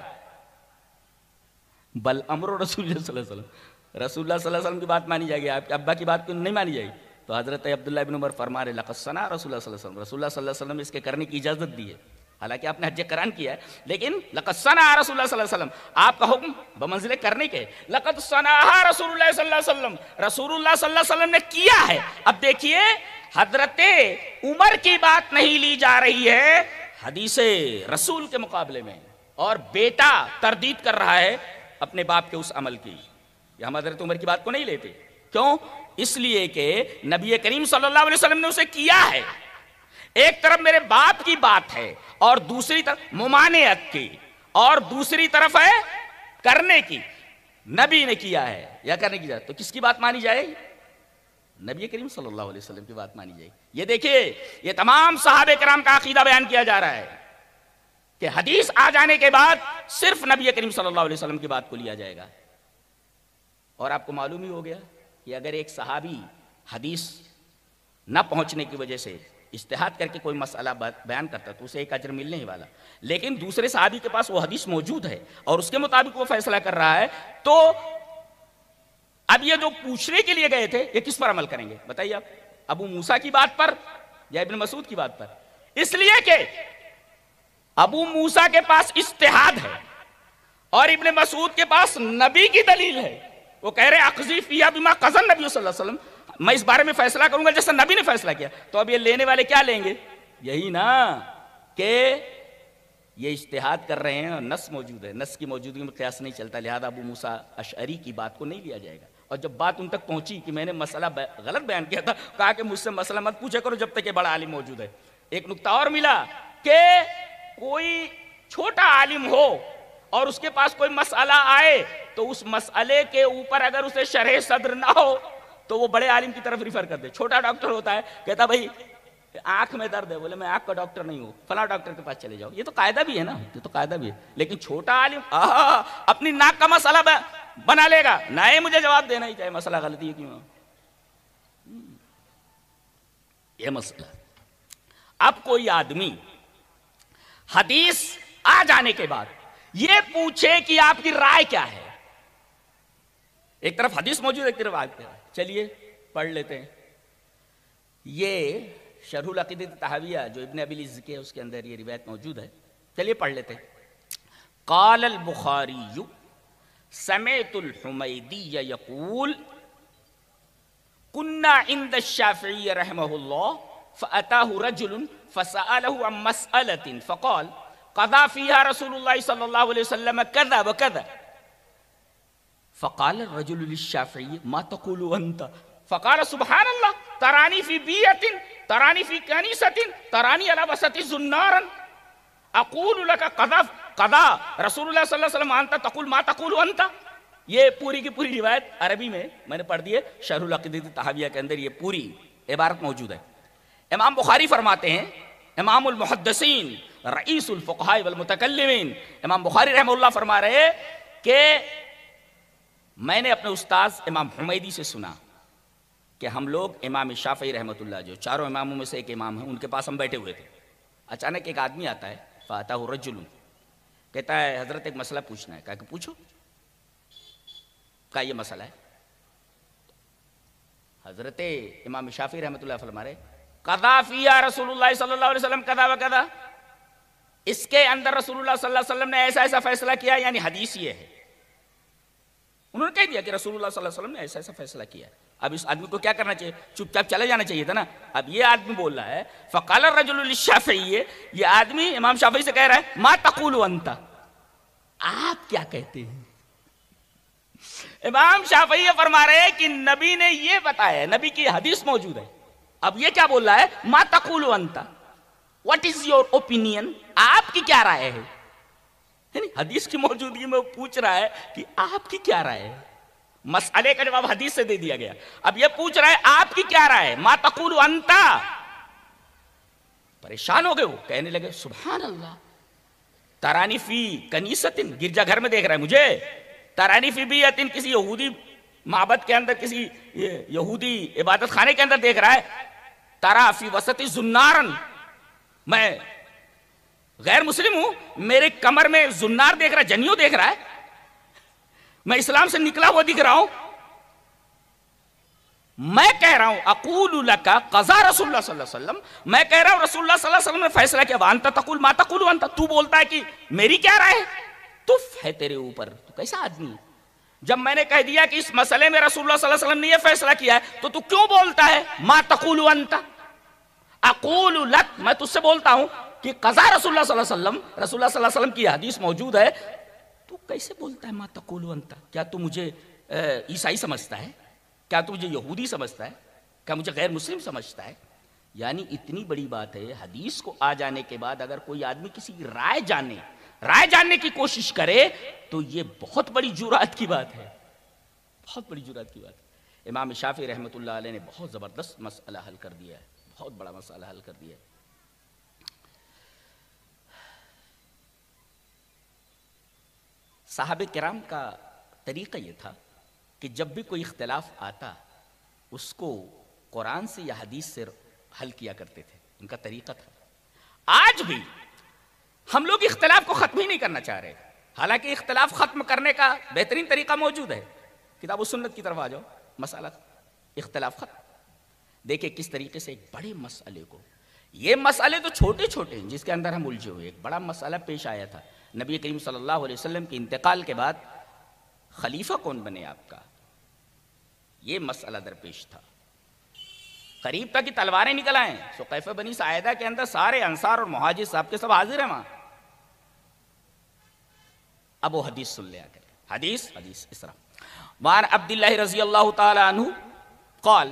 بل امر رسول اللہ صلی اللہ علیہ وسلم، رسول اللہ صلی اللہ علیہ وسلم کی بات مانی جائے گی، آپ کے ابا کی بات کو نہیں مانی جائے گی۔ تو حضرت عبداللہ ابن عمر فرما رہے لقد صنع رسول اللہ صلی اللہ علیہ وسلم، رسول اللہ صلی اللہ علیہ وسلم اس کے کرنے کی اجازت دی ہے، حالانکہ آپ نے حج قران کیا ہے، لیکن لقد صنع رسول اللہ صلی اللہ علیہ وسلم، آپ کا حکم بمنزلے کرنے کے، لقد صنع رسول اللہ صلی اللہ علیہ وسلم، رسول اللہ صلی اللہ علیہ وسلم نے کیا ہے۔ اب دیکھیے حضرت عمر کی بات نہیں لی جا رہی ہے حدیث رسول کے مقابلے میں، اور بیٹا تردید کر رہا ہے اپنے باپ کے اس عمل کی، یہ ہم حضرت عمر کی بات کو نہیں لیتے، کیوں؟ اس لیے کہ نبی کریم صلی اللہ علیہ وسلم نے اسے کیا ہے، ایک طرف میرے باپ کی بات ہے اور دوسری طرف ممانعت کی، اور دوسری طرف ہے کرنے کی، نبی نے کیا ہے یا کرنے کی جائے، تو کس کی بات مانی جائے؟ نبی کریم صلی اللہ علیہ وسلم کی بات مانی جائے۔ یہ دیکھیے یہ تمام صحابہ کرام کا عقیدہ بیان کیا جا رہا ہے کہ حدیث آ جانے کے بعد صرف نبی کریم صلی اللہ علیہ وسلم کی بات کو لیا جائے گا۔ اور آپ کو معلوم ہی ہو گیا کہ اگر ایک صحابی حدیث نہ پہنچنے کی وجہ سے اجتہاد کر کے کوئی مسئلہ بیان کرتا تو اسے ایک اجر ملنے ہی والا، لیکن دوسرے صحابی کے پاس وہ حدیث موجود ہے اور اس کے مطابق وہ فیصلہ کر رہا ہے، تو اب یہ جو پوچھنے کے لیے گئے تھے یہ کس پر عمل کریں گے بتائیے آپ؟ ابو موسیٰ کی بات پر یا ابن مسعود کی بات پر؟ اس لیے کہ ابو موسیٰ کے پاس اجتہاد ہے اور ابن مسعود کے پاس نبی کی دلیل ہے، وہ کہہ رہے اقضی فیہا بما قضى النبی صلی اللہ علیہ وسلم، میں اس بارے میں فیصلہ کروں گا جیسا نبی نے فیصلہ کیا. تو اب یہ لینے والے کیا لیں گے؟ یہی نا کہ یہ اجتہاد کر رہے ہیں اور نص موجود ہے، نص کی موجودگی میں قیاس نہیں چلتا، لہذا ابو موسیٰ اشعری کی بات کو نہیں لیا جائے گا. اور جب بات ان تک پہنچی کہ میں نے مسئلہ غلط بیان کیا تھا، کہا کہ مجھ سے مسئلہ مت پوچھا کرو جب تک کہ بڑا عالم موجود ہے. ایک نکتہ اور ملا کہ کوئی چھوٹا عالم ہو اور اس کے پاس کوئی مسئلہ آئے تو اس مسئلے کے اوپر اگر اسے شرح صدر نہ ہو تو وہ بڑے عالم کی طرف ریفر کر دے. چھوٹا ڈاکٹر ہوتا ہے، کہتا بھائی آنکھ میں درد ہے، بولے میں آنکھ کا ڈاکٹر نہیں ہوں، فلاں ڈاکٹر کے پاس چلے جاؤ. یہ تو قاعدہ بھی ہے نا، یہ تو قاعدہ بھی ہے. لیکن چھوٹا عالم اپنی ناک کا مسئلہ بنا لے گا، نہ ہی مجھے جواب دینا ہی چاہے مسئلہ غلطی ہے کیوں. یہ مسئلہ. اب کوئی آدمی حدیث آ جانے کے بعد یہ پوچھے کہ آپ کی رائے کیا ہے. ایک طرف حدیث موجود ہے، ایک طرف آیت ہے. چلیے پڑھ لیتے ہیں. یہ شرح العقیدۃ الطحاویہ جو ابن ابی العز کے اس کے اندر یہ روایت موجود ہے. چلیے پڑھ لیتے ہیں. قال البخاری سمعت الحمیدی یقول كنا عند الشافعی رحمہ اللہ فأتاه رجل فسأله عن مسألة فقال قضى فيها رسول الله صلى الله عليه وسلم كذا وكذا فقال الرجل للشافعي ما تقول أنت فقال سبحان الله تراني في بيئة تراني في كنيسة تراني على وسط زنارا أقول لك قضى رسول الله صلى الله عليه وسلم أنت تقول ما تقول أنت. یہ پوری کی پوری روایت عربی میں نے پڑھ دی ہے. شرح العقیدۃ الطحاویہ کے اندر یہ پوری عبارت موجود ہے. امام بخاری فرماتے ہیں، امام المحدثین رئیس الفقہاء والمتکلمین، امام بخاری رحمہ اللہ فرما رہے کہ میں نے اپنے استاذ امام حمیدی سے سنا کہ ہم لوگ امام شافعی رحمۃ اللہ جو چاروں اماموں میں سے ایک امام ہیں ان کے پاس ہم بیٹھے ہوئے تھے. اچانک ایک آدمی آتا ہے، فاتح رجل، کہتا ہے حضرت ایک مسئلہ پوچھنا ہے. کہا کہ پوچھو. کہا یہ مسئلہ ہے. حضرت امام شافعی رحمۃ اللہ فرما رہے قضا فیہا رسول اللہ صلی اللہ علیہ وسلم قضا و قضا، اس کے اندر رسول اللہ صلی اللہ علیہ وسلم نے ایسا ایسا فیصلہ کیا، یعنی حدیث یہ ہے. انہوں نے کہہ دیا کہ رسول اللہ صلی اللہ علیہ وسلم نے ایسا ایسا فیصلہ کیا. اب اس آدمی کو کیا کرنا چاہیے؟ چپ چاپ چلے جانا چاہیے تھا نا. اب یہ آدمی بول رہا ہے فقال الرجل للشافعی، یہ آدمی امام شافعی سے کہہ رہا ہے ما تقول انت، آپ کیا کہتے ہیں. امام شافعی فرما رہے ہیں کہ نبی نے یہ بتایا، نبی کی حدیث موجود ہے. اب یہ کیا بول رہا ہے؟ ما تقول انت، what is your opinion، آپ کی کیا رائے ہے. یعنی حدیث کی موجودگی میں وہ پوچھ رہا ہے کہ آپ کی کیا رائے ہے. مسئلے کا جواب حدیث سے دے دیا گیا. اب یہ پوچھ رہا ہے آپ کی کیا رائے ہے، ما تقول انت. پریشان ہو گئے، وہ کہنے لگے سبحان اللہ ترانی فی کنیستن، گرجا گھر میں دیکھ رہا ہے مجھے، ترانی فی بیتن، کسی یہودی معبد کے اندر، کسی یہودی عبادت خانے کے اندر دیکھ رہا ہے. ترا فی وسط زنارن، میں غیر مسلم ہوں، میرے کمر میں زنار دیکھ رہا ہے، جنیوں دیکھ رہا ہے، میں اسلام سے نکلا ہوا دکھ رہا ہوں. میں کہہ رہا ہوں اقول لک قضا رسول اللہ صلی اللہ علیہ وسلم، میں کہہ رہا ہوں رسول اللہ صلی اللہ علیہ وسلم نے فیصلہ کیا. وانت تقول ما تقول انت، تو بولتا ہے کہ میری کیا رائے ہے. تف ہے تیرے اوپر، تو کیسا آدمی ہے. جب میں نے کہہ دیا کہ اس مسئلے میں رسول اللہ صلی اللہ علیہ وسلم نے یہ فیصلہ کیا ہے تو کیوں بولتا ہے ما تقول انت. اقول لک، میں تجھ سے بولتا ہوں کہ قضا رسول اللہ صلی اللہ علیہ وسلم، رسول اللہ صلی اللہ علیہ وسلم کی حدیث موجود ہے، تو کیسے بولتا ہے ما تقول انت. کیا تو مجھے عیسائی سمجھتا ہے؟ کیا تو مجھے یہودی سمجھتا ہے؟ کیا مجھے غیر مسلم سمجھتا ہے؟ یعنی اتنی بڑی بات ہے. حدیث کو آ جانے کے بعد اگر کوئی آدمی کسی کی رائے جاننے کی کوشش کرے تو یہ بہت بڑی جرأت کی بات ہے، بہت بڑی جرأت کی بات ہے. امام شافعی رحمۃ اللہ علیہ نے بہت زبردست مسئلہ حل کر دیا ہے، بہت بڑا مسئلہ حل کر دیا ہے. صحابہ کرام کا طریقہ یہ تھا کہ جب بھی کوئی اختلاف آتا اس کو قرآن سے یا حدیث سے حل کیا کرتے تھے، ان کا طریقہ تھا. آج بھی ہم لوگ اختلاف کو ختم ہی نہیں کرنا چاہ رہے، حالانکہ اختلاف ختم کرنے کا بہترین طریقہ موجود ہے. کتاب و سنت کی طرف آ جاؤ، مسئلہ اختلاف ختم. دیکھیں کس طریقے سے ایک بڑے مسئلے کو، یہ مسئلے تو چھوٹے چھوٹے ہیں جس کے اندر ہم الجھے ہوئے، ایک بڑا مسئلہ پیش آیا تھا. نبی کریم صلی اللہ علیہ وسلم کے انتقال کے بعد خلیفہ کون بنے آپ کا، یہ مسئلہ درپیش تھا. قریب تک کہ تلواریں نکل آئیں. سقیفہ بنی ساعدہ کے اندر سارے انصار اور مہاجر صاحب کے سب حاضر ہیں وہاں. اب وہ حدیث سن لیا کر. حدیث اس طرح وعن عبد اللہ رضی اللہ تعالی عنہ قال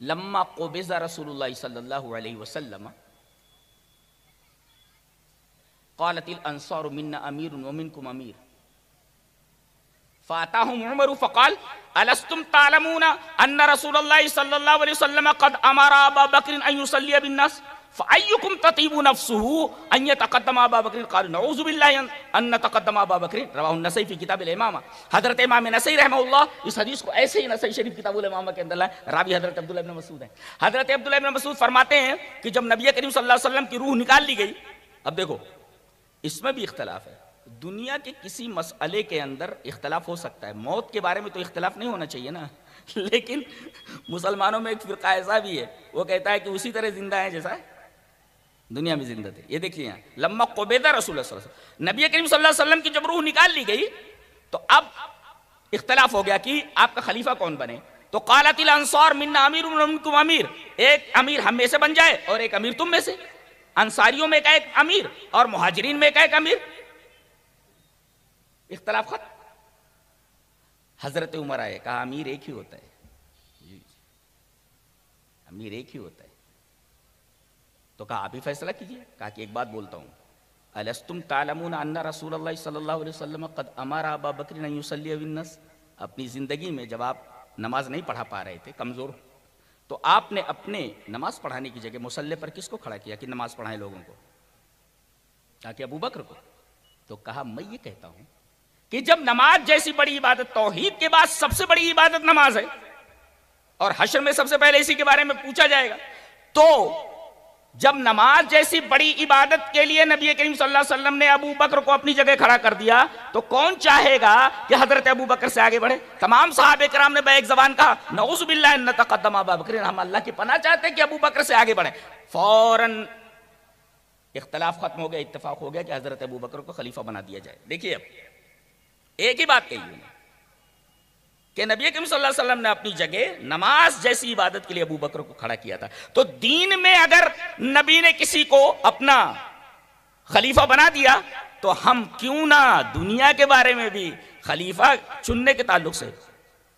لما قبض رسول اللہ صلی اللہ علیہ وسلم قالت الانصار منا امیر ومنکم امیر فاتاهم عمر فقال الستم تعلمون ان رسول اللہ صلی اللہ علیہ وسلم قد امر ابا بکر ان يصلي بالناس فأيكم تطيب نفسه ان يتقدم ابا بکر قال نعوذ باللہ ان نتقدم ابا بکر. رواہ النسائی فی کتاب الامامہ. حضرت امام نسائی رحمہ اللہ اس حدیث کو ایسے ہی نسائی شریف کتاب الامامہ کے اندر لائے. راوی حضرت عبداللہ ابن مسعود ہیں. حضرت عبداللہ ابن مسعود فرماتے ہیں کہ جب نبی کریم صلی اللہ علیہ وسلم کی روح نکال لی گئی. اب دیکھو اس میں بھی اختلاف ہے. دنیا کے کسی مسئلے کے اندر اختلاف ہو سکتا ہے. موت کے بارے میں تو اختلاف نہیں ہونا چاہیے نا. لیکن مسلمانوں میں ایک فرقہ ایسا بھی ہے وہ کہتا ہے کہ اسی طرح زندہ ہیں جیسا دنیا میں زندہ تھے. یہ دیکھیے یہاں لما قبض رسول اللہ صلی اللہ علیہ وسلم, نبی کریم صلی اللہ علیہ وسلم کی جب روح نکال لی گئی تو اب اختلاف ہو گیا کہ آپ کا خلیفہ کون بنے. تو قالت الانصار منا امیر ومنکم امیر, ایک امیر ہم میں سے بن جائے اور ایک امیر تم میں سے. انصاریوں میں ایک امیر اور مہاجرین میں ایک امیر. اختلاف ختم. حضرت عمر آئے, کہا امیر ایک ہی ہوتا ہے, امیر ایک ہی ہوتا ہے. تو کہا آپ ہی فیصلہ کیجئے. کہا کہ ایک بات بولتا ہوں, الستم تعلمون ان رسول اللہ صلی اللہ علیہ وسلم قد امر ابا بکر ان یصلی بالناس. اپنی زندگی میں جب آپ نماز نہیں پڑھا پا رہے تھے, کمزور, تو آپ نے اپنے نماز پڑھانے کی جگہ مصلی پر کس کو کھڑا کیا کہ نماز پڑھائیں لوگوں کو؟ کہا کہ ابو بکر کو. تو کہا میں یہ کہتا ہوں کہ جب نماز جیسی بڑی عبادت, توحید کے بعد سب سے بڑی عبادت نماز ہے اور حشر میں سب سے پہلے اسی کے بارے میں پوچھا جائے گا, تو جب نماز جیسی بڑی عبادت کے لیے نبی کریم صلی اللہ علیہ وسلم نے ابو بکر کو اپنی جگہ کھڑا کر دیا, تو کون چاہے گا کہ حضرت ابو بکر سے آگے بڑھے؟ تمام صحابہ کرام نے بیک زبان کہا نعوذ باللہ ان نتقدم ابا بکر, ہم اللہ کی پناہ چاہتے ہیں کہ ابو بکر سے آگے بڑھیں. فوراً اختلاف ختم ہو گیا, اتفاق ہو گیا کہ حضرت ابو بکر کو خلیفہ بنا دیا جائے. دیکھیے اب ایک ہی بات کہی کہ نبی کریم صلی اللہ علیہ وسلم نے اپنی جگہ نماز جیسی عبادت کے لیے ابو بکر کو کھڑا کیا تھا. تو دین میں اگر نبی نے کسی کو اپنا خلیفہ بنا دیا تو ہم کیوں نہ دنیا کے بارے میں بھی خلیفہ چننے کے تعلق سے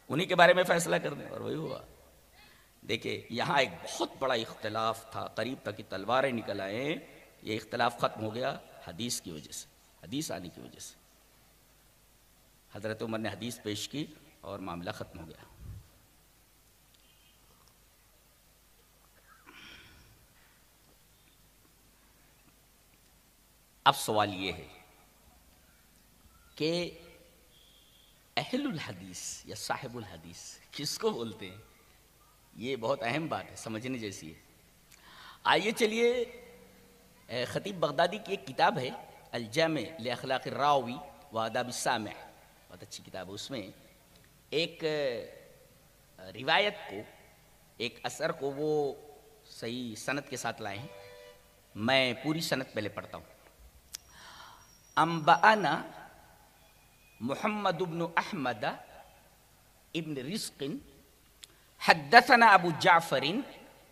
انہی کے بارے میں فیصلہ کر دیں. اور وہی ہوا. دیکھیں یہاں ایک بہت بڑا اختلاف تھا, قریب تک کہ تلواریں نکل آئیں. یہ اختلاف ختم ہو گیا حدیث کی وجہ سے, حدیث آنے کی وجہ سے. حضرت عمر نے حدیث پیش کی اور معاملہ ختم ہو گیا. اب سوال یہ ہے کہ اہل الحدیث یا صاحب الحدیث کس کو بولتے ہیں؟ یہ بہت اہم بات ہے, سمجھنے جیسی ہے. آئیے چلیے خطیب بغدادی کی ایک کتاب ہے الجامع لاخلاق الراوی وآداب السامع, بہت اچھی کتاب ہے. اس میں ایک روایت کو, ایک اثر کو وہ صحیح سند کے ساتھ لائے ہیں. میں پوری سند پہلے پڑھتا ہوں. انبأنا محمد بن احمد ابن رزق حدثنا ابو جعفر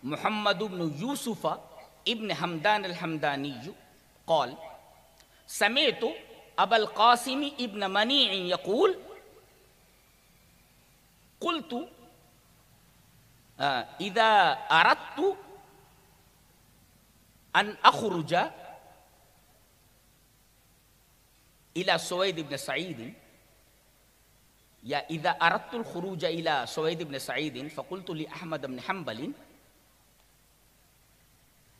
محمد بن یوسف ابن حمدان الحمدانی قال سمعت ابا القاسم ابن منیع یقول قلت اذا اردت ان اخرج الى سوید بن سعید یا اذا اردت الخروج الى سوید بن سعید فقلت لاحمد بن حنبل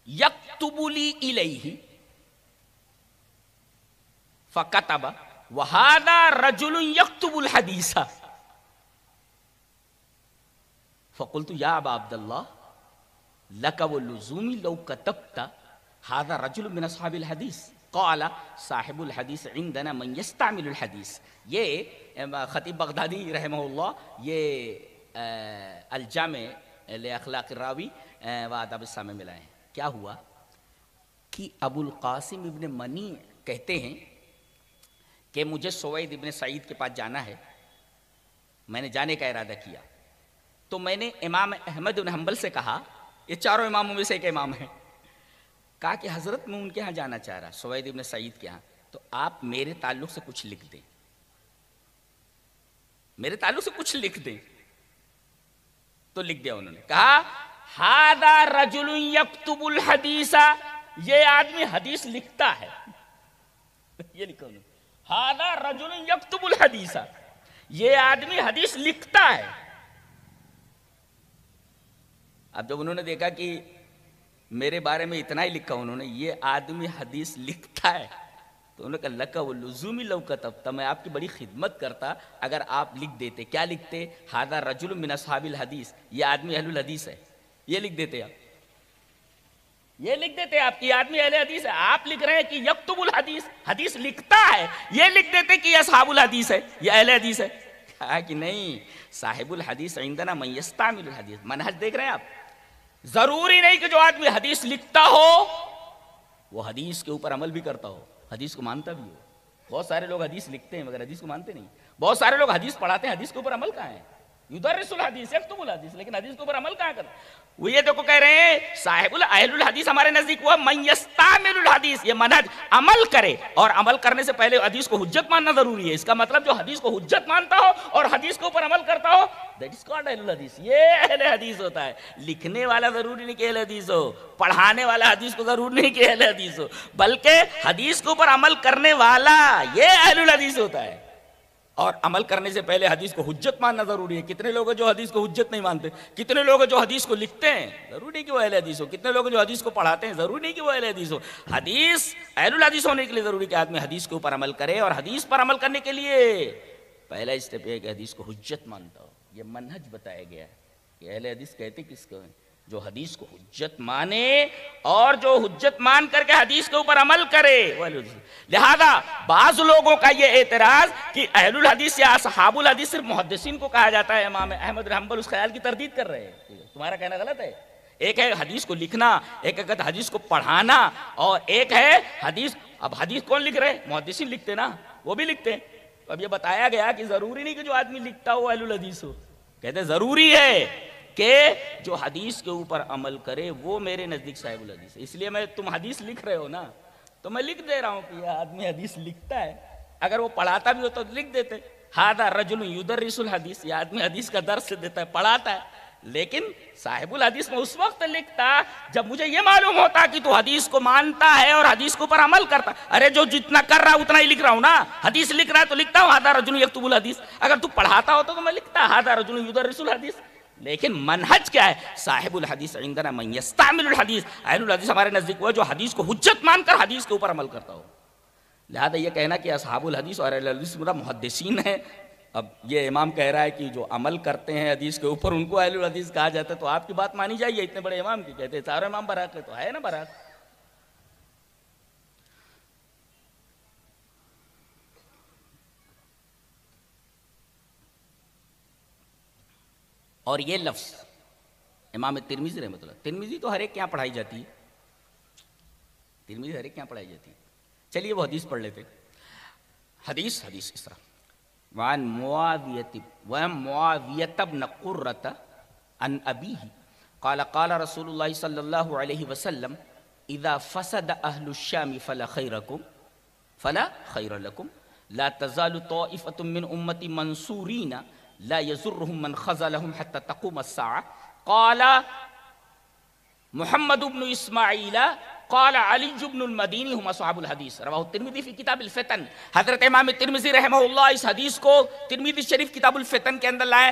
یکتب لی الیہ فکتب وہذا رجل یکتب الحدیث فقلت یا ابا عبداللہ لک واللزوم لو کتبت هذا رجل من اصحاب الحدیث قال صاحب الحدیث عندنا من یستعمل الحدیث. یہ خطیب بغدادی رحمہ اللہ یہ الجامع لاخلاق الراوی و آداب السامع میں لائے ہیں. کیا ہوا کہ ابو القاسم ابن منی کہتے ہیں کہ مجھے سوید ابن سعید کے پاس جانا ہے, میں نے جانے کا ارادہ کیا تو میں نے امام احمد بن حنبل سے کہا، یہ چاروں اماموں میں سے ایک امام ہے، کہا کہ حضرت میں ان کے ہاں جانا چاہ رہا، سوید ابن سعید کے ہاں، تو آپ میرے تعلق سے کچھ لکھ دیں، میرے تعلق سے کچھ لکھ دیں۔ تو لکھ دیا انہوں نے، کہا ھذا رجل یکتب الحدیث، یہ آدمی حدیث لکھتا ہے، یہ لکھا انہوں نے، ھذا رجل یکتب الحدیث، یہ آدمی حدیث لکھتا ہے۔ اب جب انہوں نے دیکھا کہ میرے بارے میں اتنا ہی لکھا انہوں نے، یہ آدمی حدیث لکھتا ہے، تو انہوں نے کہا لکا وہ لزومی لو کتبتا، میں آپ کی بڑی خدمت کرتا اگر آپ لکھ دیتے۔ کیا لکھتے؟ ھذا رجل من اصحاب الحدیث، یہ آدمی اہل الحدیث ہے، یہ لکھ دیتے آپ، یہ لکھ دیتے آپ کہ یہ آدمی اہل حدیث ہے۔ آپ لکھ رہے ہیں کہ یکتب الحدیث، حدیث لکھتا ہے، یہ لکھ دیتے کہ یہ اصحاب الحدیث ہے، یہ اہل حدیث ہے۔ کہا کہ نہیں، صاحب الحدیث عندنا من یستعمل الحدیث، منہج دیکھ رہے ہیں آپ، ضروری نہیں کہ جو آدمی حدیث لکھتا ہو وہ حدیث کے اوپر عمل بھی کرتا ہو، حدیث کو مانتا بھی ہو۔ بہت سارے لوگ حدیث لکھتے ہیں مگر حدیث کو مانتے نہیں، بہت سارے لوگ حدیث پڑھاتے ہیں، حدیث کے اوپر عمل کہاں ہے؟ یدرس الحدیث یکتب الحدیث، لیکن حدیث کے اوپر عمل کہاں کرتا؟ وہ یہ دیکھو کہہ رہے ہیں صاحب اہل الحدیث ہمارے نزدیک ہوا من یستعمل الحدیث، یہ منہج عمل کرے، اور عمل کرنے سے پہلے حدیث کو حجت ماننا ضروری ہے۔ اس کا مطلب جو حدیث کو حجت مانتا ہو اور حدیث کے اوپر عمل کرتا ہو، دیٹ از کالڈ اہل الحدیث، یہ اہل حدیث ہوتا ہے۔ لکھنے والا ضروری نہیں کہ اہل حدیث ہو، پڑھانے والا حدیث کو ضروری نہیں کہ اہل حدیث ہو، بلکہ حدیث کے اوپر عمل کرنے والا یہ اہل الحدیث ہوتا ہے۔ اور عمل کرنے سے پہلے حدیث کو حجت ماننا ضروری ہے۔ کتنے لوگ جو حدیث کو حجت نہیں مانتے، کتنے لوگ جو حدیث کو لکھتے ہیں، ضروری نہیں کہ وہ اہل حدیث ہو، کتنے لوگ جو حدیث کو پڑھاتے ہیں، ضروری نہیں کہ وہ اہل حدیث ہو۔ حدیث اہل الحدیث ہونے کے لیے ضروری کہ آدمی حدیث کے اوپر عمل کرے، اور حدیث پر عمل کرنے کے لیے پہلا اسٹیپ یہ ہے کہ حدیث کو حجت مانتا ہو۔ یہ منہج بتایا گیا ہے کہ اہل حدیث کہتے کس کو ہیں؟ جو حدیث کو حجت مانے اور جو حجت مان کر کے حدیث کے اوپر عمل کرے۔ لہذا بعض لوگوں کا یہ اعتراض کہ اہل الحدیث یا اصحاب الحدیث صرف محدثین کو کہا جاتا ہے، امام احمد بن حنبل اس خیال کی تردید کر رہے ہیں۔ تمہارا کہنا غلط ہے۔ ایک ہے حدیث کو لکھنا، ایک ہے حدیث کو پڑھانا، اور ایک ہے حدیث۔ اب حدیث کون لکھ رہے؟ محدثین لکھتے نا، وہ بھی لکھتے ہیں۔ تو اب یہ بتایا گیا کہ ضروری نہیں کہ جو آدمی لکھتا ہو اہل الحدیث ہو، کہتے ضروری ہے کہ جو حدیث کے اوپر عمل کرے وہ میرے نزدیک صاحب الحدیث ہے۔ اس لیے میں تم حدیث لکھ رہے ہو نا، تو میں لکھ دے رہا ہوں کہ یہ آدمی حدیث لکھتا ہے۔ اگر وہ پڑھاتا بھی ہو تو لکھ دیتے ھذا رجل یدرس الحدیث، یہ آدمی حدیث کا درس دیتا ہے، پڑھاتا ہے۔ لیکن صاحب الحدیث میں اس وقت لکھتا جب مجھے یہ معلوم ہوتا کہ تو حدیث کو مانتا ہے اور حدیث کے اوپر عمل کرتا۔ ارے جو جتنا کر رہا اتنا ہی لکھ رہا ہوں نا، حدیث لکھ رہا ہے تو لکھتا ہوں ھذا رجل یکتب الحدیث۔ اگر تو پڑھاتا ہوتا تو میں لکھتا ھذا رجل یدرس الحدیث۔ لیکن منہج کیا ہے؟ صاحب الحدیث عندنا من یستعمل الحدیث، اہل الحدیث ہمارے نزدیک وہ جو حدیث کو حجت مان کر حدیث کے اوپر عمل کرتا ہو۔ لہذا یہ کہنا کہ اصحاب الحدیث اور اہل الحدیث مراد محدثین ہیں، اب یہ امام کہہ رہا ہے کہ جو عمل کرتے ہیں حدیث کے اوپر ان کو اہل الحدیث کہا جاتا ہے، تو آپ کی بات مانی جائیے۔ اتنے بڑے امام کی کہتے ہیں چاروں امام برحق ہے، تو ہے نا برحق۔ اور یہ لفظ امام ترمذی رحمۃ اللہ، ترمذی تو ہر ایک کے یہاں پڑھائی جاتی ہے، ترمذی ہر ایک کے یہاں پڑھائی جاتی ہے۔ چلیے وہ حدیث پڑھ لیتے۔ حدیث اس طرح وعن معاویة بن قرة عن أبيه قال قال رسول الله صلى الله عليه وسلم إذا فسد أهل الشام فلا خير لكم لا تزال طائفة من أمتي منصورين لا يزرهم من خذلهم حتى تقوم الساعة قال محمد بن اسماعیل قال علی بن المدینی ہم اصحاب الحدیث رواہ الترمذی فی کتاب الفتن۔ حضرت امام ترمذی رحمہ اللہ اس حدیث کو ترمذی شریف کتاب الفتن کے اندر لائے۔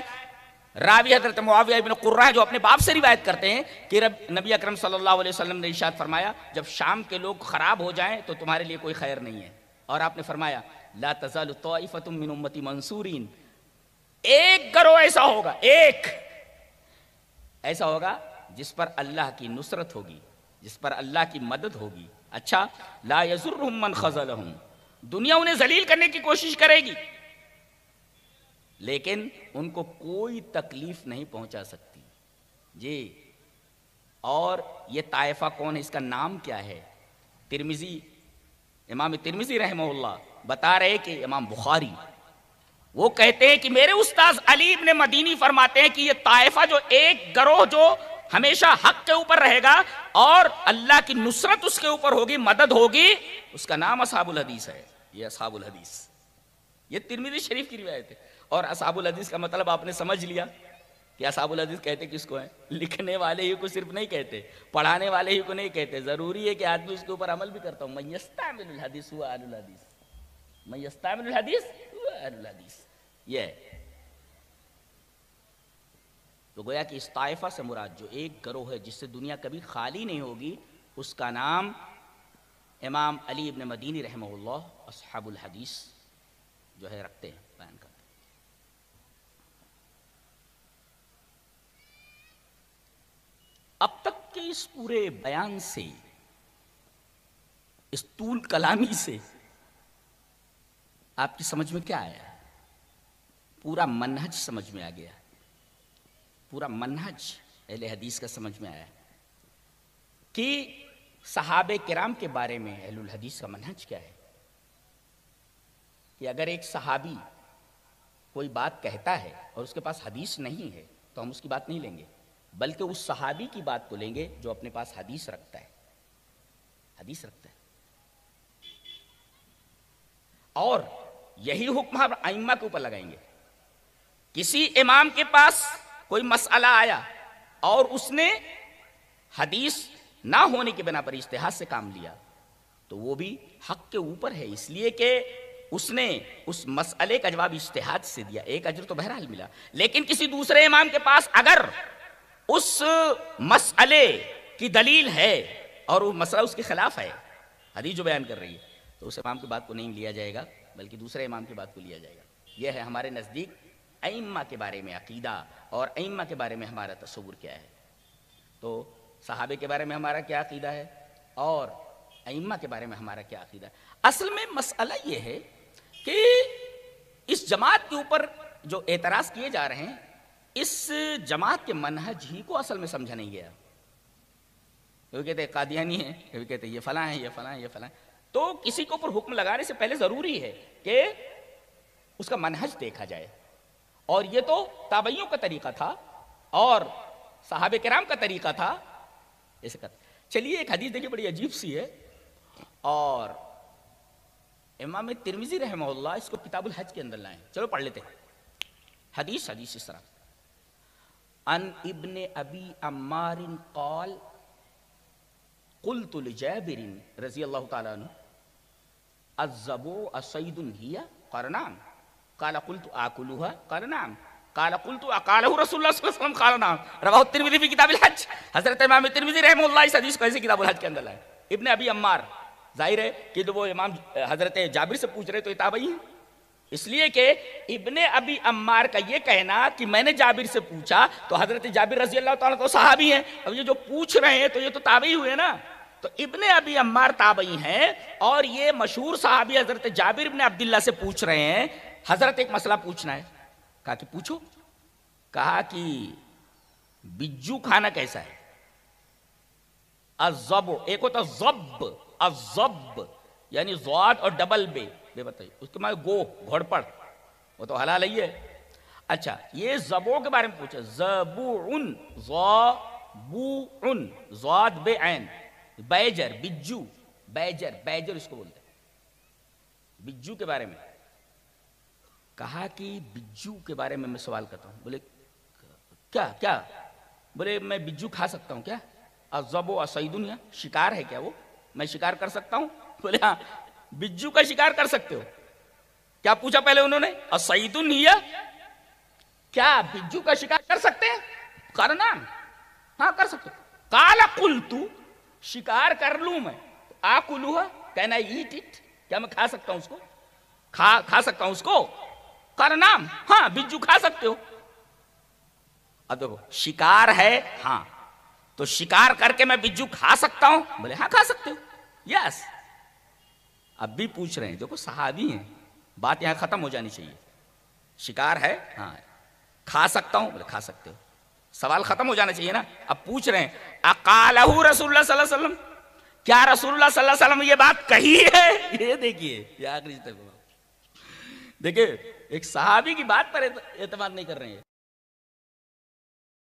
راوی حضرت معاویہ بن قرہ جو اپنے باپ سے روایت کرتے ہیں کہ نبی اکرم صلی اللہ علیہ وسلم نے ارشاد فرمایا جب شام کے لوگ خراب ہو جائیں تو تمہارے لیے کوئی خیر نہیں ہے، اور آپ نے فرمایا لا تزال طائفۃ من امتی منصورین، ایک گروہ ایسا ہوگا، ایک ایسا ہوگا جس پر اللہ کی نصرت ہوگی، جس پر اللہ کی مدد ہوگی۔ اچھا، لا یضرهم من خذلهم، دنیا انہیں ذلیل کرنے کی کوشش کرے گی لیکن ان کو کوئی تکلیف نہیں پہنچا سکتی۔ جی، اور یہ طائفہ کون ہے، اس کا نام کیا ہے؟ ترمذی، امام ترمذی رحمہ اللہ بتا رہے کہ امام بخاری وہ کہتے ہیں کہ میرے استاذ علی ابن مدینی فرماتے ہیں کہ یہ طائفہ جو ایک گروہ جو ہمیشہ حق کے اوپر رہے گا اور اللہ کی نصرت اس کے اوپر ہوگی، مدد ہوگی، اس کا نام اصحاب الحدیث ہے۔ یہ اصحاب الحدیث، یہ ترمذی شریف کی روایت ہے۔ اور اصحاب الحدیث کا مطلب آپ نے سمجھ لیا کہ اصحاب الحدیث کہتے کس کو ہیں؟ لکھنے والے ہی کو صرف نہیں کہتے، پڑھانے والے ہی کو نہیں کہتے، ضروری ہے کہ آدمی اس کے اوپر عمل بھی کرتا ہوں۔ من یستعمل الحدیث هو اہل الحدیث، من یستعمل الحدیث هو اہل الحدیث۔ یہ ہے تو گویا کہ اس طائفہ سے مراد جو ایک گروہ ہے جس سے دنیا کبھی خالی نہیں ہوگی، اس کا نام امام علی ابن مدینی رحمہ اللہ اصحاب الحدیث جو ہے رکھتے ہیں، بیان کرتے ہیں۔ اب تک کے اس پورے بیان سے، اس طول کلامی سے آپ کی سمجھ میں کیا آیا؟ پورا منہج سمجھ میں آ گیا، پورا منہج اہل حدیث کا سمجھ میں آیا کہ صحابہ کرام کے بارے میں اہل الحدیث کا منہج کیا ہے، کہ اگر ایک صحابی کوئی بات کہتا ہے اور اس کے پاس حدیث نہیں ہے تو ہم اس کی بات نہیں لیں گے، بلکہ اس صحابی کی بات کو لیں گے جو اپنے پاس حدیث رکھتا ہے، حدیث رکھتا ہے۔ اور یہی حکم ہم ائمہ کے اوپر لگائیں گے۔ کسی امام کے پاس کوئی مسئلہ آیا اور اس نے حدیث نہ ہونے کی بنا پر اجتہاد سے کام لیا تو وہ بھی حق کے اوپر ہے، اس لیے کہ اس نے اس مسئلے کا جواب اجتہاد سے دیا، ایک اجر تو بہرحال ملا۔ لیکن کسی دوسرے امام کے پاس اگر اس مسئلے کی دلیل ہے اور وہ مسئلہ اس کے خلاف ہے، حدیث جو بیان کر رہی ہے، تو اس امام کی بات کو نہیں لیا جائے گا بلکہ دوسرے امام کی بات کو لیا جائے گا۔ یہ ہے ہمارے نزدیک ائمہ کے بارے میں عقیدہ اور ائمہ کے بارے میں ہمارا تصور کیا ہے۔ تو صحابہ کے بارے میں ہمارا کیا عقیدہ ہے اور ائمہ کے بارے میں ہمارا کیا عقیدہ ہے؟ اصل میں مسئلہ یہ ہے کہ اس جماعت کے اوپر جو اعتراض کیے جا رہے ہیں، اس جماعت کے منہج ہی کو اصل میں سمجھا نہیں گیا۔ کبھی کہتے ہیں قادیانی ہیں، کبھی کہتے ہیں یہ فلاں ہے، یہ فلاں ہے، یہ فلاں ہے۔ تو کسی کے اوپر حکم لگانے سے پہلے ضروری ہے کہ اس کا منہج دیکھا جائے، اور یہ تو تابعیوں کا طریقہ تھا اور صحابہ کرام کا طریقہ تھا۔ ایسے کرتے چلیے ایک حدیث دیکھیے، بڑی عجیب سی ہے، اور امام ترمذی رحمہ اللہ اس کو کتاب الحج کے اندر لائیں۔ چلو پڑھ لیتے ہیں حدیث اس طرح: ان ابن ابی عمار قال قلت لجابر رضی اللہ تعالیٰ عنہ الزبو اصید ہی؟ قال نعم۔ قال قلت آکلها؟ قال نعم۔ قال قلت اقاله رسول اللہ صلی اللہ علیہ وسلم؟ قال نعم۔ رواہ الترمذی فی کتاب الحج۔ حضرت امام ترمذی رحمہ اللہ اس حدیث کو ایسے کتاب الحج کے اندر لائے۔ ابن ابی عمار، ظاہر ہے کہ وہ امام حضرت جابر سے پوچھ رہے تو یہ تابعی ہیں، اس لیے کہ ابن ابی عمار کا یہ کہنا کہ میں نے جابر سے پوچھا تو حضرت جابر رضی اللہ تعالیٰ تو صحابی ہیں، اب یہ جو پوچھ رہے ہیں تو یہ تو تابعی ہوئے نا۔ تو ابن ابی عمار تابعی ہیں اور یہ مشہور صحابی حضرت جابر ابن عبداللہ سے پوچھ رہے ہیں، حضرت ایک مسئلہ پوچھنا ہے۔ کہا کہ پوچھو۔ کہا کہ بجو کھانا کیسا ہے؟ الزب، ایک ہوتا زب، الزب یعنی زواد اور ڈبل بے بتائیے اس کے معنی گو، گھوڑ پڑ، وہ تو حلال ہی ہے۔ اچھا یہ زبو کے بارے میں پوچھا، زبوعن، زبوعن، زواد بے عین، بیجر، بجو، بیجر اس کو بولتے ہیں، بجو کے بارے میں۔ کہا کہ بجو کے بارے میں میں سوال کرتا ہوں۔ بولے کیا؟ بولے میں بجو کھا سکتا ہوں کیا؟ الزبو اصیدن، شکار ہے کیا وہ؟ میں شکار کر سکتا ہوں؟ بولے ہاں بجو کا شکار کر سکتے ہو۔ کیا پوچھا پہلے انہوں نے؟ اصیدن ہی، کیا بجو کا شکار کر سکتے ہیں؟ قال نعم، ہاں کر سکتے ہو۔ قال قلت، شکار کر لوں میں، آکلوہا، کہنا ایٹ اٹ، کیا میں کھا سکتا ہوں اس کو؟ کھا سکتا ہوں اس کو؟ قال نعم، ہاں بجو کھا سکتے ہو۔ اب دیکھو شکار ہے، ہاں تو شکار کر کے میں بجو کھا سکتا ہوں؟ بولے ہاں کھا سکتے ہو، یس۔ اب بھی پوچھ رہے ہیں، دیکھو صحابی ہیں، بات یہاں ختم ہو جانی چاہیے۔ شکار ہے، ہاں کھا سکتا ہوں؟ بولے کھا سکتے ہو، سوال ختم ہو جانا چاہیے نا۔ اب پوچھ رہے ہیں اقالہ رسول اللہ صلی اللہ علیہ وسلم، کیا رسول اللہ صلی اللہ علیہ وسلم یہ بات کہی ہے؟ یہ دیکھیے یہ آخری تک دیکھیں ایک صحابی کی بات پر اعتماد نہیں کر رہے ہیں،